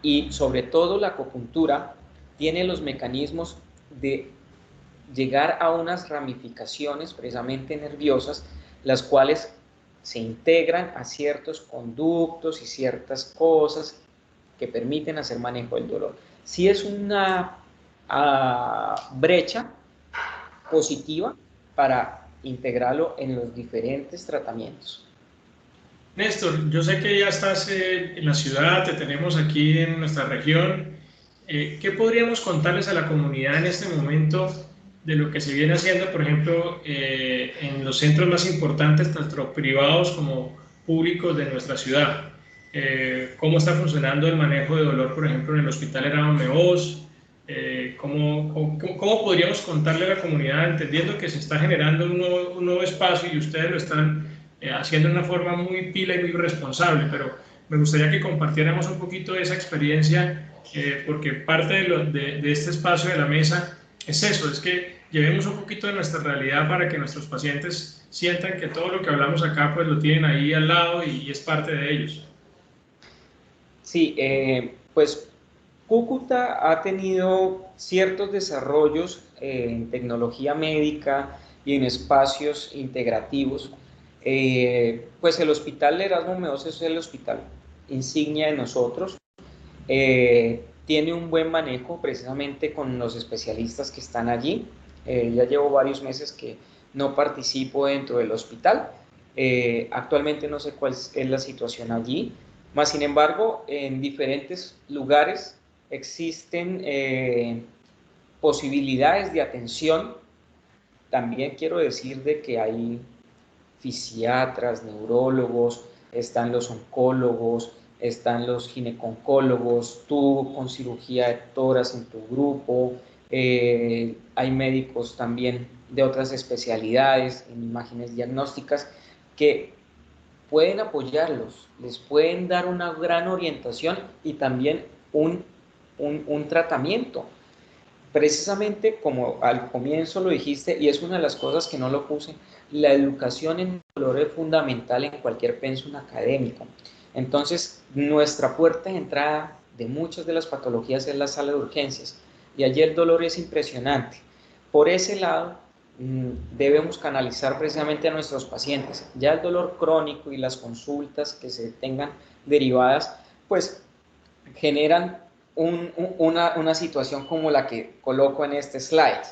Y sobre todo la acupuntura tiene los mecanismos de llegar a unas ramificaciones precisamente nerviosas, las cuales se integran a ciertos conductos y ciertas cosas que permiten hacer manejo del dolor. Sí es una brecha positiva para integrarlo en los diferentes tratamientos. Néstor, yo sé que ya estás en la ciudad, te tenemos aquí en nuestra región. ¿Qué podríamos contarles a la comunidad en este momento de lo que se viene haciendo, por ejemplo, en los centros más importantes, tanto privados como públicos de nuestra ciudad? ¿Cómo está funcionando el manejo de dolor, por ejemplo, en el Hospital Herrado Meós? ¿Cómo podríamos contarle a la comunidad, entendiendo que se está generando un nuevo espacio y ustedes lo están haciendo de una forma muy pila y muy responsable? Pero me gustaría que compartiéramos un poquito de esa experiencia, porque parte de este espacio de la mesa es eso, es que llevemos un poquito de nuestra realidad para que nuestros pacientes sientan que todo lo que hablamos acá pues lo tienen ahí al lado y es parte de ellos. Sí, pues Cúcuta ha tenido ciertos desarrollos en tecnología médica y en espacios integrativos. Pues el Hospital Erasmo Meos es el hospital insignia de nosotros. Tiene un buen manejo precisamente con los especialistas que están allí. Ya llevo varios meses que no participo dentro del hospital. Actualmente no sé cuál es la situación allí, mas sin embargo en diferentes lugares existen posibilidades de atención. También quiero decir de que hay fisiatras, neurólogos, están los oncólogos, están los gineconcólogos, tú con cirugía de tórax en tu grupo, hay médicos también de otras especialidades en imágenes diagnósticas que pueden apoyarlos, les pueden dar una gran orientación y también un tratamiento. Precisamente como al comienzo lo dijiste, y es una de las cosas que no lo puse, la educación en dolor es fundamental en cualquier pensum académico. Entonces, nuestra puerta de entrada de muchas de las patologías es la sala de urgencias, y allí el dolor es impresionante. Por ese lado, debemos canalizar precisamente a nuestros pacientes. Ya el dolor crónico y las consultas que se tengan derivadas, pues generan una situación como la que coloco en este slide.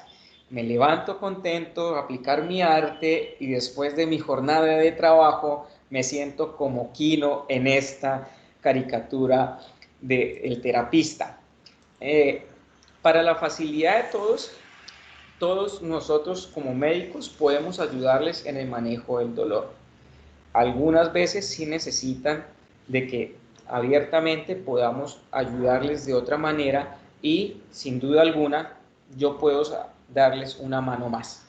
Me levanto contento, aplicar mi arte y después de mi jornada de trabajo me siento como Kino en esta caricatura del terapista. Para la facilidad de todos nosotros como médicos podemos ayudarles en el manejo del dolor. Algunas veces sí necesitan de que abiertamente podamos ayudarles de otra manera y sin duda alguna yo puedo darles una mano más.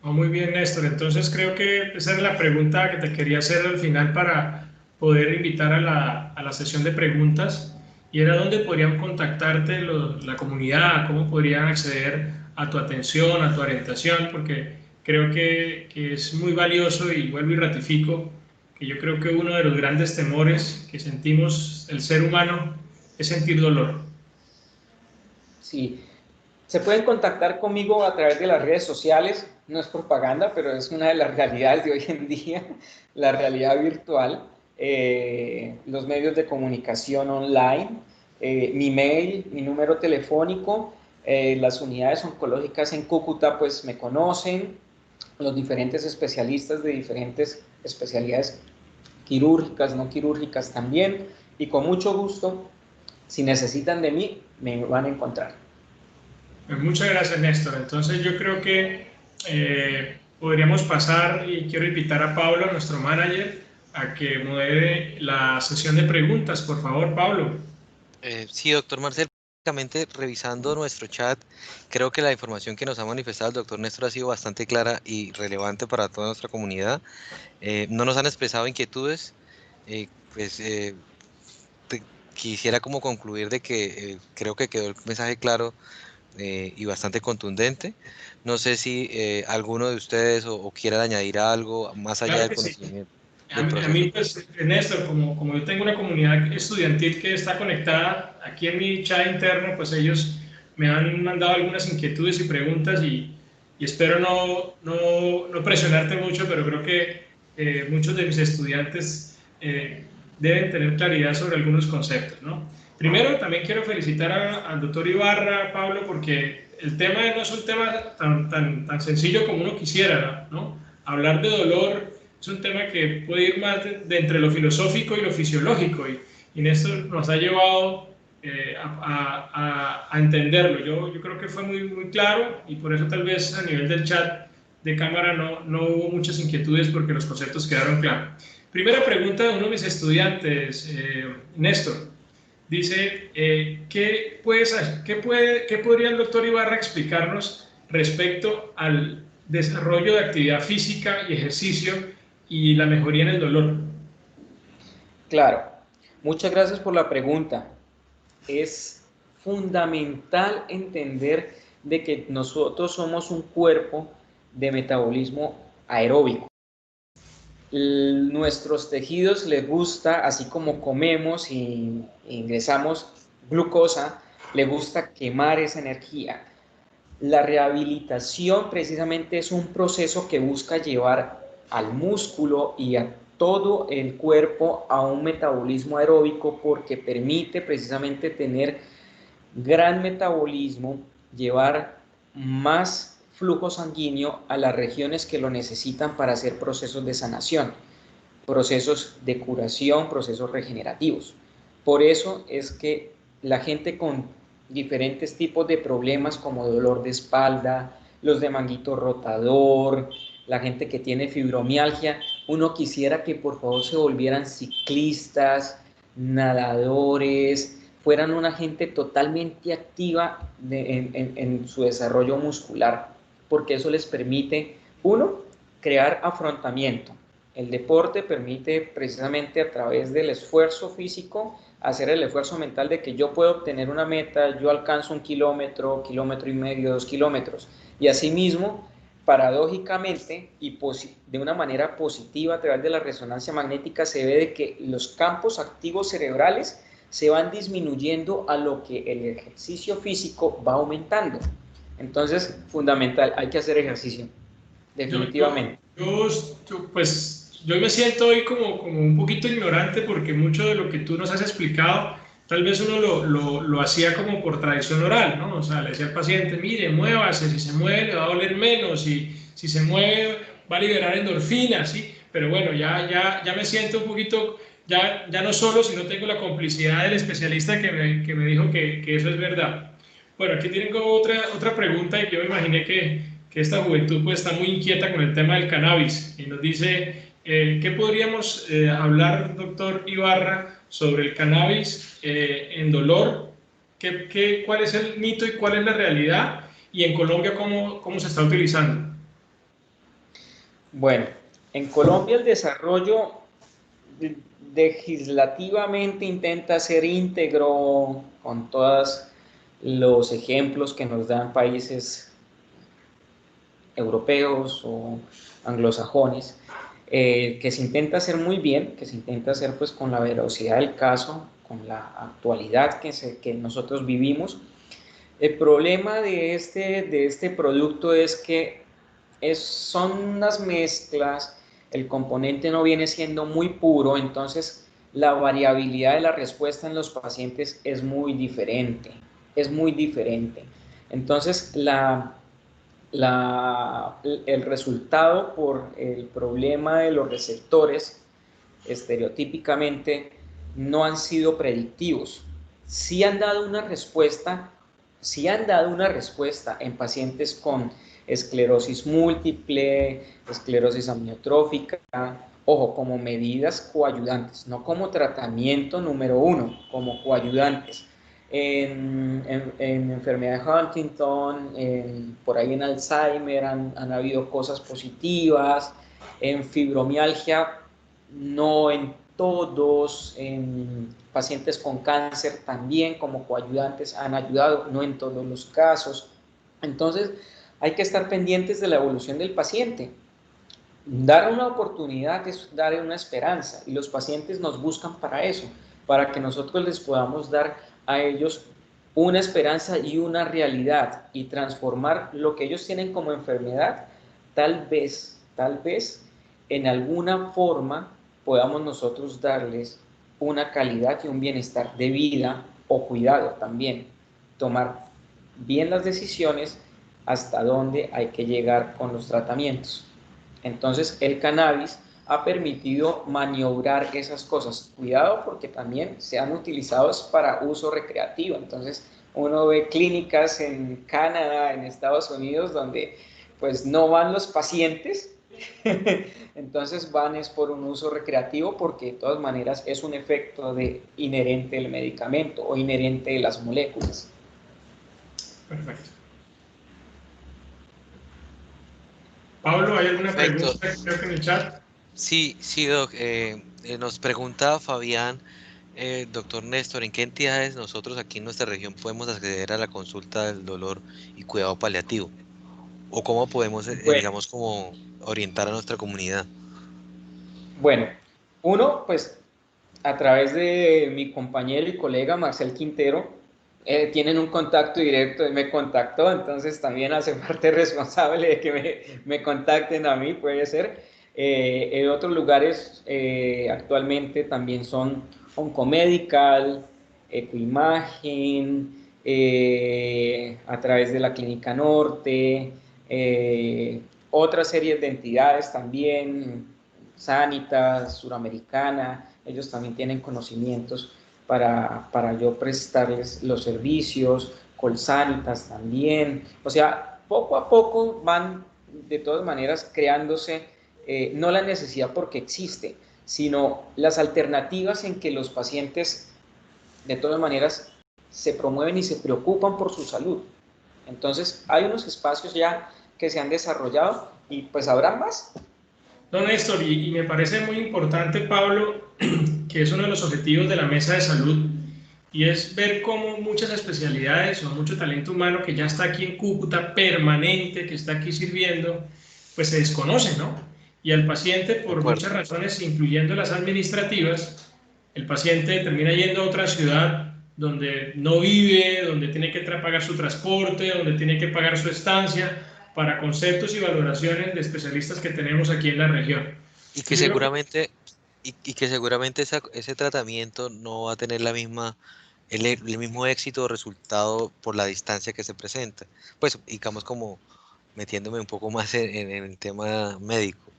Oh, muy bien, Néstor. Entonces creo que esa es la pregunta que te quería hacer al final para poder invitar a la sesión de preguntas. Y era dónde podrían contactarte la comunidad, cómo podrían acceder a tu atención, a tu orientación, porque creo que es muy valioso y vuelvo y ratifico que yo creo que uno de los grandes temores que sentimos el ser humano es sentir dolor. Sí, se pueden contactar conmigo a través de las redes sociales, no es propaganda, pero es una de las realidades de hoy en día, la realidad virtual, los medios de comunicación online, mi mail, mi número telefónico, las unidades oncológicas en Cúcuta pues me conocen, los diferentes especialistas de diferentes especialidades quirúrgicas, no quirúrgicas también, y con mucho gusto, si necesitan de mí, me van a encontrar. Pues muchas gracias, Néstor. Entonces yo creo que podríamos pasar y quiero invitar a Pablo, nuestro manager, a que modere la sesión de preguntas. Por favor, Pablo. Sí, doctor Marcel, básicamente revisando nuestro chat, creo que la información que nos ha manifestado el doctor Néstor ha sido bastante clara y relevante para toda nuestra comunidad. No nos han expresado inquietudes, pues quisiera como concluir de que creo que quedó el mensaje claro y bastante contundente. No sé si alguno de ustedes o quiera añadir algo más allá Claro del que sí. conocimiento A del mí, a proceso. mí, pues, Néstor, como yo tengo una comunidad estudiantil que está conectada, aquí en mi chat interno, pues ellos me han mandado algunas inquietudes y preguntas y espero no presionarte mucho, pero creo que muchos de mis estudiantes deben tener claridad sobre algunos conceptos, ¿no? Primero, también quiero felicitar al doctor Ibarra, Pablo, porque el tema no es un tema tan sencillo como uno quisiera, ¿no? Hablar de dolor es un tema que puede ir más de entre lo filosófico y lo fisiológico, y Néstor nos ha llevado a entenderlo. Yo creo que fue muy claro, y por eso tal vez a nivel del chat de cámara no hubo muchas inquietudes porque los conceptos quedaron claros. Primera pregunta de uno de mis estudiantes, Néstor. Dice, ¿qué podría el doctor Ibarra explicarnos respecto al desarrollo de actividad física y ejercicio y la mejoría en el dolor? Claro, muchas gracias por la pregunta. Es fundamental entender de que nosotros somos un cuerpo de metabolismo aeróbico. Nuestros tejidos les gusta, así como comemos y ingresamos glucosa, les gusta quemar esa energía. La rehabilitación precisamente es un proceso que busca llevar al músculo y a todo el cuerpo a un metabolismo aeróbico, porque permite precisamente tener gran metabolismo, llevar más flujo sanguíneo a las regiones que lo necesitan para hacer procesos de sanación, procesos de curación, procesos regenerativos. Por eso es que la gente con diferentes tipos de problemas como dolor de espalda, los de manguito rotador, la gente que tiene fibromialgia, uno quisiera que por favor se volvieran ciclistas, nadadores, fueran una gente totalmente activa en su desarrollo muscular, porque eso les permite, uno, crear afrontamiento. El deporte permite precisamente a través del esfuerzo físico hacer el esfuerzo mental de que yo puedo obtener una meta, yo alcanzo 1 kilómetro, kilómetro y medio, 2 kilómetros. Y asimismo, paradójicamente y de una manera positiva a través de la resonancia magnética se ve de que los campos activos cerebrales se van disminuyendo a lo que el ejercicio físico va aumentando. Entonces, fundamental, hay que hacer ejercicio, definitivamente. Yo me siento hoy como un poquito ignorante porque mucho de lo que tú nos has explicado, tal vez uno lo hacía como por tradición oral, ¿no? O sea, le decía al paciente, mire, muévase, si se mueve le va a doler menos, y si se mueve va a liberar endorfinas, ¿sí? Pero bueno, ya me siento un poquito, ya no solo, sino tengo la complicidad del especialista que me dijo que eso es verdad. Bueno, aquí tengo otra pregunta, y yo me imaginé que esta juventud pues está muy inquieta con el tema del cannabis, y nos dice, ¿qué podríamos hablar, doctor Ibarra, sobre el cannabis en dolor? ¿Cuál es el mito y cuál es la realidad? Y en Colombia, ¿cómo se está utilizando? Bueno, en Colombia el desarrollo legislativamente intenta ser íntegro con todos los ejemplos que nos dan países europeos o anglosajones, que se intenta hacer muy bien, que se intenta hacer pues con la velocidad del caso, con la actualidad que nosotros vivimos. El problema de este producto es que son unas mezclas, el componente no viene siendo muy puro, entonces la variabilidad de la respuesta en los pacientes es muy diferente, es muy diferente. Entonces el resultado por el problema de los receptores estereotípicamente no han sido predictivos. Sí han dado una respuesta en pacientes con esclerosis múltiple, esclerosis amiotrófica, ojo, como medidas coayudantes, no como tratamiento número uno, como coayudantes. En enfermedad de Huntington, por ahí en Alzheimer han habido cosas positivas, en fibromialgia no en todos, en pacientes con cáncer también como coayudantes han ayudado, no en todos los casos. Entonces hay que estar pendientes de la evolución del paciente. Dar una oportunidad es dar una esperanza, y los pacientes nos buscan para eso, para que nosotros les podamos dar a ellos una esperanza y una realidad, y transformar lo que ellos tienen como enfermedad, tal vez, en alguna forma podamos nosotros darles una calidad y un bienestar de vida o cuidado también, tomar bien las decisiones hasta dónde hay que llegar con los tratamientos. Entonces el cannabis ha permitido maniobrar esas cosas. Cuidado porque también se han utilizado para uso recreativo. Entonces uno ve clínicas en Canadá, en Estados Unidos, donde pues no van los pacientes, entonces van es por un uso recreativo porque de todas maneras es un efecto inherente del medicamento o inherente de las moléculas. Perfecto. Pablo, ¿hay alguna Perfecto. pregunta creo que en el chat? Sí, Doc. Nos pregunta Fabián, doctor Néstor, ¿en qué entidades nosotros aquí en nuestra región podemos acceder a la consulta del dolor y cuidado paliativo? ¿O cómo podemos, Bueno, digamos, como orientar a nuestra comunidad? bueno, uno, pues a través de mi compañero y colega Marcel Quintero, tienen un contacto directo, él me contactó, entonces también hace parte responsable de que me contacten a mí, puede ser. En otros lugares actualmente también son Oncomedical, Ecoimagen, a través de la Clínica Norte, otra serie de entidades también, Sanitas, Suramericana, ellos también tienen conocimientos para yo prestarles los servicios, Colsanitas también, o sea, poco a poco van de todas maneras creándose, no la necesidad porque existe, sino las alternativas en que los pacientes de todas maneras se promueven y se preocupan por su salud. Entonces hay unos espacios ya que se han desarrollado y pues habrá más. No, Néstor, y me parece muy importante, Pablo, que es uno de los objetivos de la Mesa de Salud, y es ver cómo muchas especialidades o mucho talento humano que ya está aquí en Cúcuta, permanente, que está aquí sirviendo, pues se desconocen, ¿no? Y al paciente, De por acuerdo. muchas razones, incluyendo las administrativas, el paciente termina yendo a otra ciudad donde no vive, donde tiene que pagar su transporte, donde tiene que pagar su estancia, para conceptos y valoraciones de especialistas que tenemos aquí en la región. Y que Entonces, yo creo que seguramente, y que seguramente ese tratamiento no va a tener el mismo éxito o resultado por la distancia que se presenta. Pues, digamos, como metiéndome un poco más en el tema médico.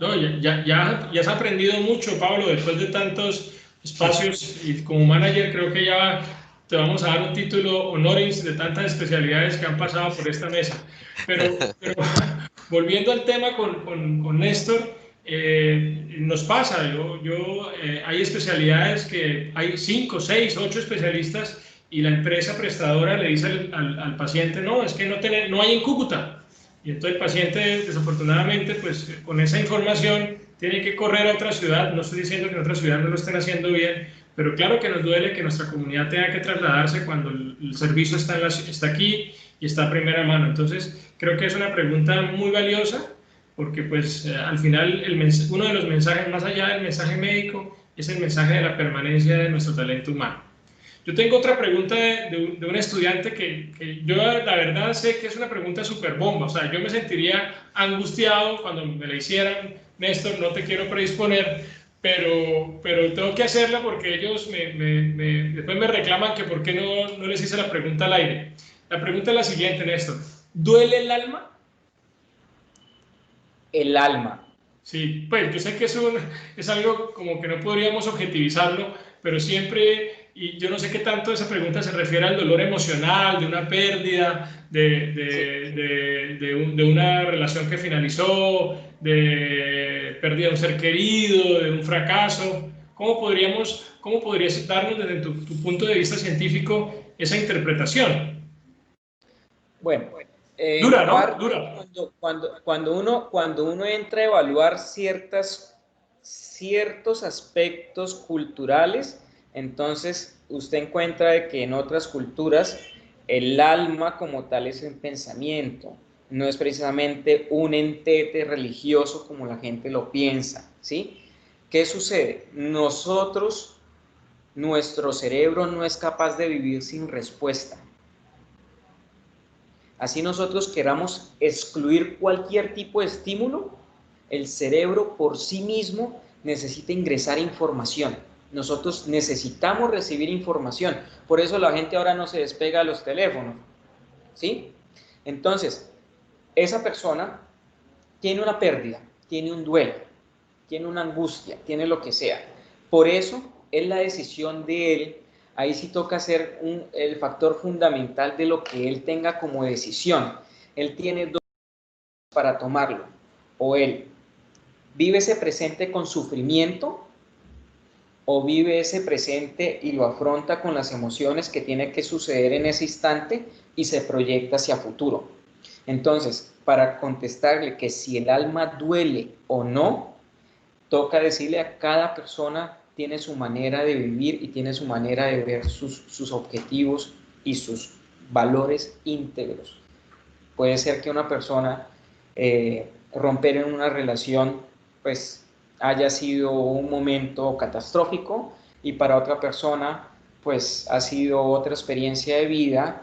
no, ya has aprendido mucho, Pablo, después de tantos espacios y como manager creo que ya te vamos a dar un título honoris de tantas especialidades que han pasado por esta mesa. Pero volviendo al tema con Néstor, nos pasa, hay especialidades que hay 5, 6, 8 especialistas y la empresa prestadora le dice al paciente, no, es que no hay en Cúcuta. Y entonces el paciente, desafortunadamente, pues con esa información tiene que correr a otra ciudad. No estoy diciendo que en otra ciudad no lo estén haciendo bien, pero claro que nos duele que nuestra comunidad tenga que trasladarse cuando el servicio está aquí y está a primera mano. Entonces, creo que es una pregunta muy valiosa porque pues al final uno de los mensajes, más allá del mensaje médico, es el mensaje de la permanencia de nuestro talento humano. Yo tengo otra pregunta de un estudiante que yo la verdad sé que es una pregunta súper bomba, o sea, yo me sentiría angustiado cuando me la hicieran, Néstor, no te quiero predisponer, pero tengo que hacerla porque ellos después me reclaman que por qué no les hice la pregunta al aire. La pregunta es la siguiente, Néstor, ¿duele el alma? El alma. Sí, pues yo sé que es algo como que no podríamos objetivizarlo, pero siempre, y yo no sé qué tanto esa pregunta se refiere al dolor emocional, de una pérdida, Sí. de una relación que finalizó, de pérdida de un ser querido, de un fracaso. Cómo podrías darnos desde tu punto de vista científico esa interpretación? Bueno, Dura, en ¿no? parte, Dura. cuando uno entra a evaluar ciertos aspectos culturales, entonces usted encuentra de que en otras culturas el alma como tal es el pensamiento, no es precisamente un entete religioso como la gente lo piensa, ¿sí? ¿Qué sucede? Nuestro cerebro no es capaz de vivir sin respuesta. Así nosotros queramos excluir cualquier tipo de estímulo, el cerebro por sí mismo necesita ingresar información. Nosotros necesitamos recibir información. Por eso la gente ahora no se despega de los teléfonos. ¿Sí? Entonces, esa persona tiene una pérdida, tiene un duelo. tiene una angustia, tiene lo que sea. Por eso es la decisión de él. Ahí sí toca ser el factor fundamental de lo que él tenga como decisión. Él tiene dos para tomarlo. O él vive ese presente con sufrimiento, o vive ese presente y lo afronta con las emociones que tiene que suceder en ese instante y se proyecta hacia futuro. Entonces, para contestarle que si el alma duele o no, toca decirle a cada persona tiene su manera de vivir y tiene su manera de ver sus objetivos y sus valores íntegros. Puede ser que una persona romper en una relación pues haya sido un momento catastrófico y para otra persona pues ha sido otra experiencia de vida,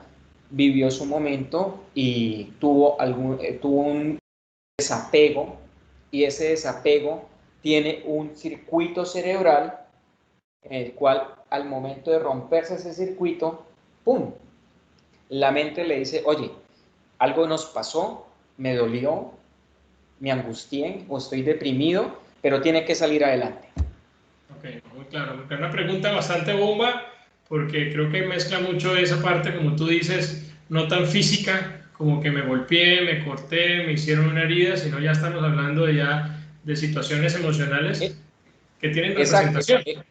vivió su momento y tuvo un desapego, y ese desapego tiene un circuito cerebral en el cual al momento de romperse ese circuito, ¡pum!, la mente le dice, oye, algo nos pasó, me dolió, me angustié o estoy deprimido, pero tiene que salir adelante. Ok, muy claro. Una pregunta bastante bomba, porque creo que mezcla mucho esa parte, como tú dices, no tan física, como que me golpeé, me corté, me hicieron una herida, sino ya estamos hablando de situaciones emocionales que tienen Exacto. representación.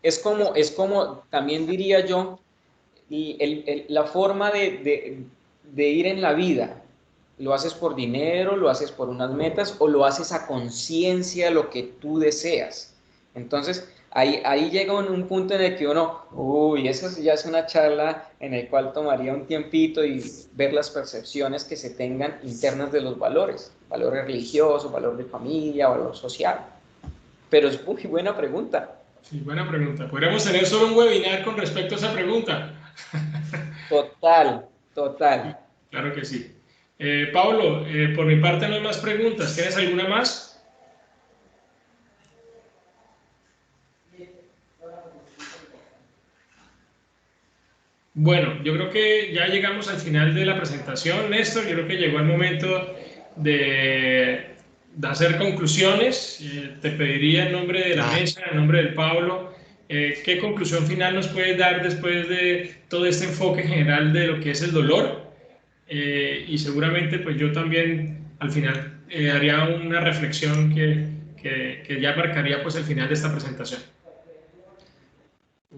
Es como también diría yo, la forma de ir en la vida. ¿Lo haces por dinero, lo haces por unas metas o lo haces a conciencia lo que tú deseas? Entonces, ahí llega un punto en el que uno, eso ya es una charla en el cual tomaría un tiempito y ver las percepciones que se tengan internas de los valores religiosos, valor de familia, valor social. Pero es muy buena pregunta. Sí, buena pregunta. Podríamos tener solo un webinar con respecto a esa pregunta. Total, total. Claro que sí. Pablo, por mi parte no hay más preguntas. ¿Tienes alguna más? Bueno, yo creo que ya llegamos al final de la presentación, Néstor. Yo creo que llegó el momento de hacer conclusiones. Te pediría en nombre de la mesa, en nombre del Pablo, ¿qué conclusión final nos puedes dar después de todo este enfoque general de lo que es el dolor? Y seguramente pues yo también al final haría una reflexión que ya marcaría pues el final de esta presentación.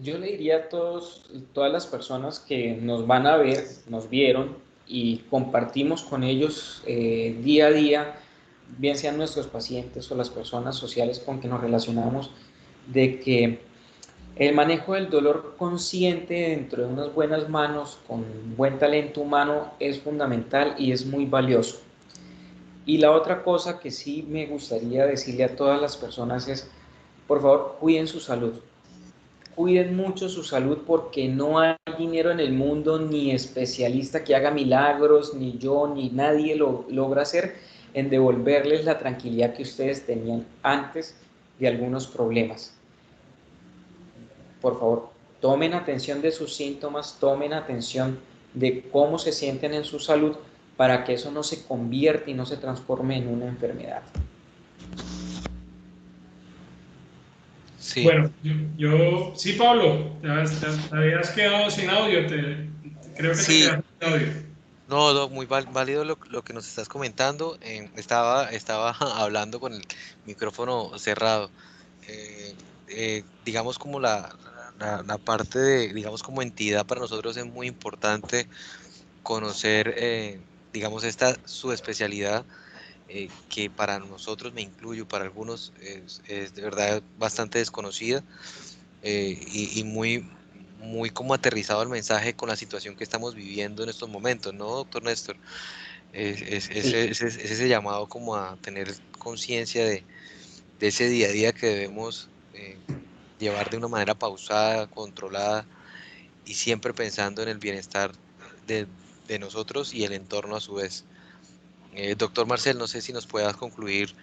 Yo le diría a todas las personas que nos van a ver, nos vieron y compartimos con ellos día a día, bien sean nuestros pacientes o las personas sociales con que nos relacionamos, de que el manejo del dolor consciente dentro de unas buenas manos, con buen talento humano, es fundamental y es muy valioso. Y la otra cosa que sí me gustaría decirle a todas las personas es, por favor, cuiden su salud. Cuiden mucho su salud porque no hay dinero en el mundo, ni especialista que haga milagros, ni yo, ni nadie lo logra hacer en devolverles la tranquilidad que ustedes tenían antes de algunos problemas. Por favor, tomen atención de sus síntomas, tomen atención de cómo se sienten en su salud para que eso no se convierta y no se transforme en una enfermedad. Sí. Bueno, sí, Pablo, te habías quedado sin audio, creo que sí. Te quedaste sin audio. No, muy válido lo que nos estás comentando. Estaba hablando con el micrófono cerrado. Digamos como la parte de, digamos como entidad para nosotros es muy importante conocer, digamos, esta su especialidad, que para nosotros, me incluyo, para algunos es de verdad bastante desconocida, y muy como aterrizado el mensaje con la situación que estamos viviendo en estos momentos, ¿no, doctor Néstor? Sí. Es ese llamado como a tener conciencia de ese día a día que debemos llevar de una manera pausada, controlada y siempre pensando en el bienestar de, de nosotros y el entorno a su vez. Doctor Marcel, no sé si nos puedas concluir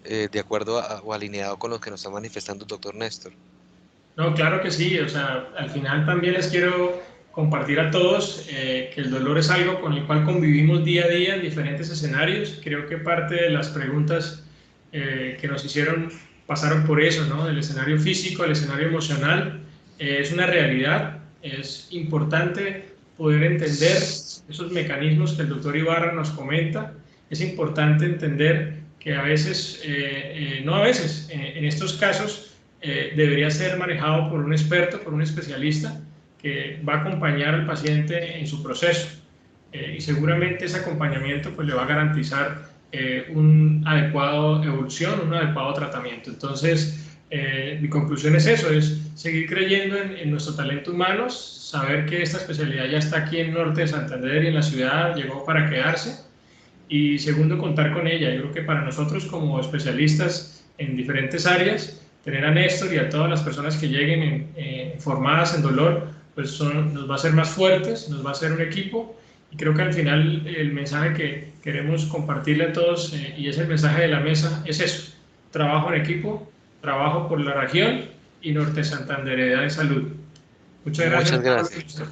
de acuerdo o alineado con lo que nos está manifestando el doctor Néstor. No, claro que sí, o sea, al final también les quiero compartir a todos que el dolor es algo con el cual convivimos día a día en diferentes escenarios. Creo que parte de las preguntas que nos hicieron pasaron por eso, ¿no? Del escenario físico al escenario emocional. Es una realidad, es importante poder entender esos mecanismos que el doctor Ibarra nos comenta. Es importante entender que a veces, no a veces, en estos casos debería ser manejado por un experto, por un especialista que va a acompañar al paciente en su proceso. Y seguramente ese acompañamiento pues, le va a garantizar un adecuado evolución, un adecuado tratamiento. Entonces, mi conclusión es eso, es seguir creyendo en nuestro talento humano, saber que esta especialidad ya está aquí en Norte de Santander y en la ciudad, llegó para quedarse, y segundo, contar con ella. Yo creo que para nosotros como especialistas en diferentes áreas, tener a Néstor y a todas las personas que lleguen formadas en dolor, pues nos va a hacer más fuertes, nos va a hacer un equipo, y creo que al final el mensaje que queremos compartirle a todos, y es el mensaje de la mesa, es eso: trabajo en equipo, trabajo por la región y Norte Santanderedad de Salud. Muchas gracias, Muchas Pablo. gracias.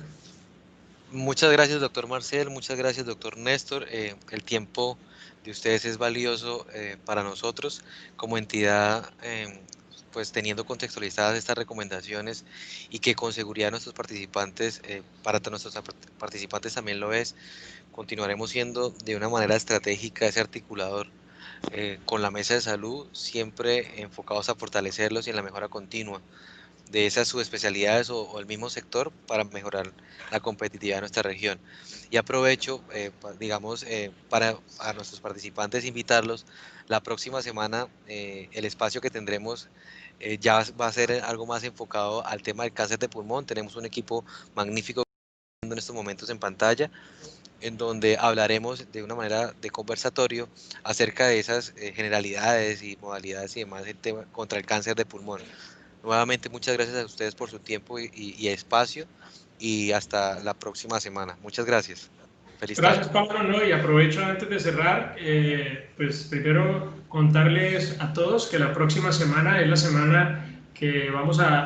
Muchas gracias, doctor Marcel, muchas gracias, doctor Néstor. El tiempo de ustedes es valioso para nosotros como entidad, pues teniendo contextualizadas estas recomendaciones y que con seguridad nuestros participantes, para nuestros participantes también lo es, continuaremos siendo de una manera estratégica ese articulador con la mesa de salud, siempre enfocados a fortalecerlos y en la mejora continua de esas subespecialidades o el mismo sector para mejorar la competitividad de nuestra región. Y aprovecho, digamos, para a nuestros participantes invitarlos. La próxima semana el espacio que tendremos ya va a ser algo más enfocado al tema del cáncer de pulmón. Tenemos un equipo magnífico en estos momentos en pantalla, en donde hablaremos de una manera de conversatorio acerca de esas generalidades y modalidades y demás del tema contra el cáncer de pulmón. Nuevamente, muchas gracias a ustedes por su tiempo y espacio, y hasta la próxima semana. Muchas gracias. Feliz tarde. Gracias, Pablo, ¿no? Y aprovecho antes de cerrar, pues primero contarles a todos que la próxima semana es la semana que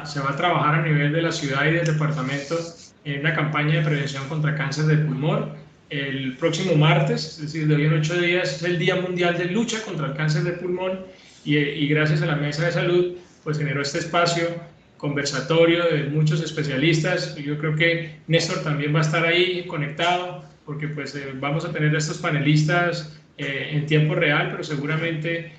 se va a trabajar a nivel de la ciudad y del departamento en una campaña de prevención contra cáncer de pulmón. El próximo martes, es decir, de hoy en 8 días, es el Día Mundial de Lucha contra el Cáncer de Pulmón, y gracias a la Mesa de Salud, pues generó este espacio conversatorio de muchos especialistas. Yo creo que Néstor también va a estar ahí conectado, porque pues vamos a tener a estos panelistas en tiempo real, pero seguramente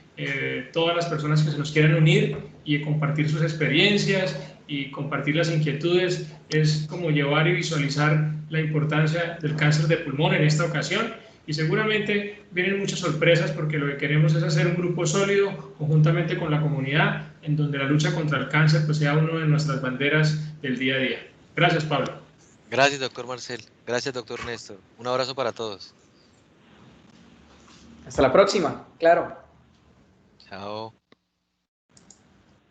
todas las personas que se nos quieran unir y compartir sus experiencias y compartir las inquietudes, es como llevar y visualizar la importancia del cáncer de pulmón en esta ocasión. Y seguramente vienen muchas sorpresas, porque lo que queremos es hacer un grupo sólido conjuntamente con la comunidad, en donde la lucha contra el cáncer pues sea una de nuestras banderas del día a día. Gracias, Pablo. Gracias, doctor Marcel. Gracias, doctor Néstor. Un abrazo para todos. Hasta la próxima, claro. Chao.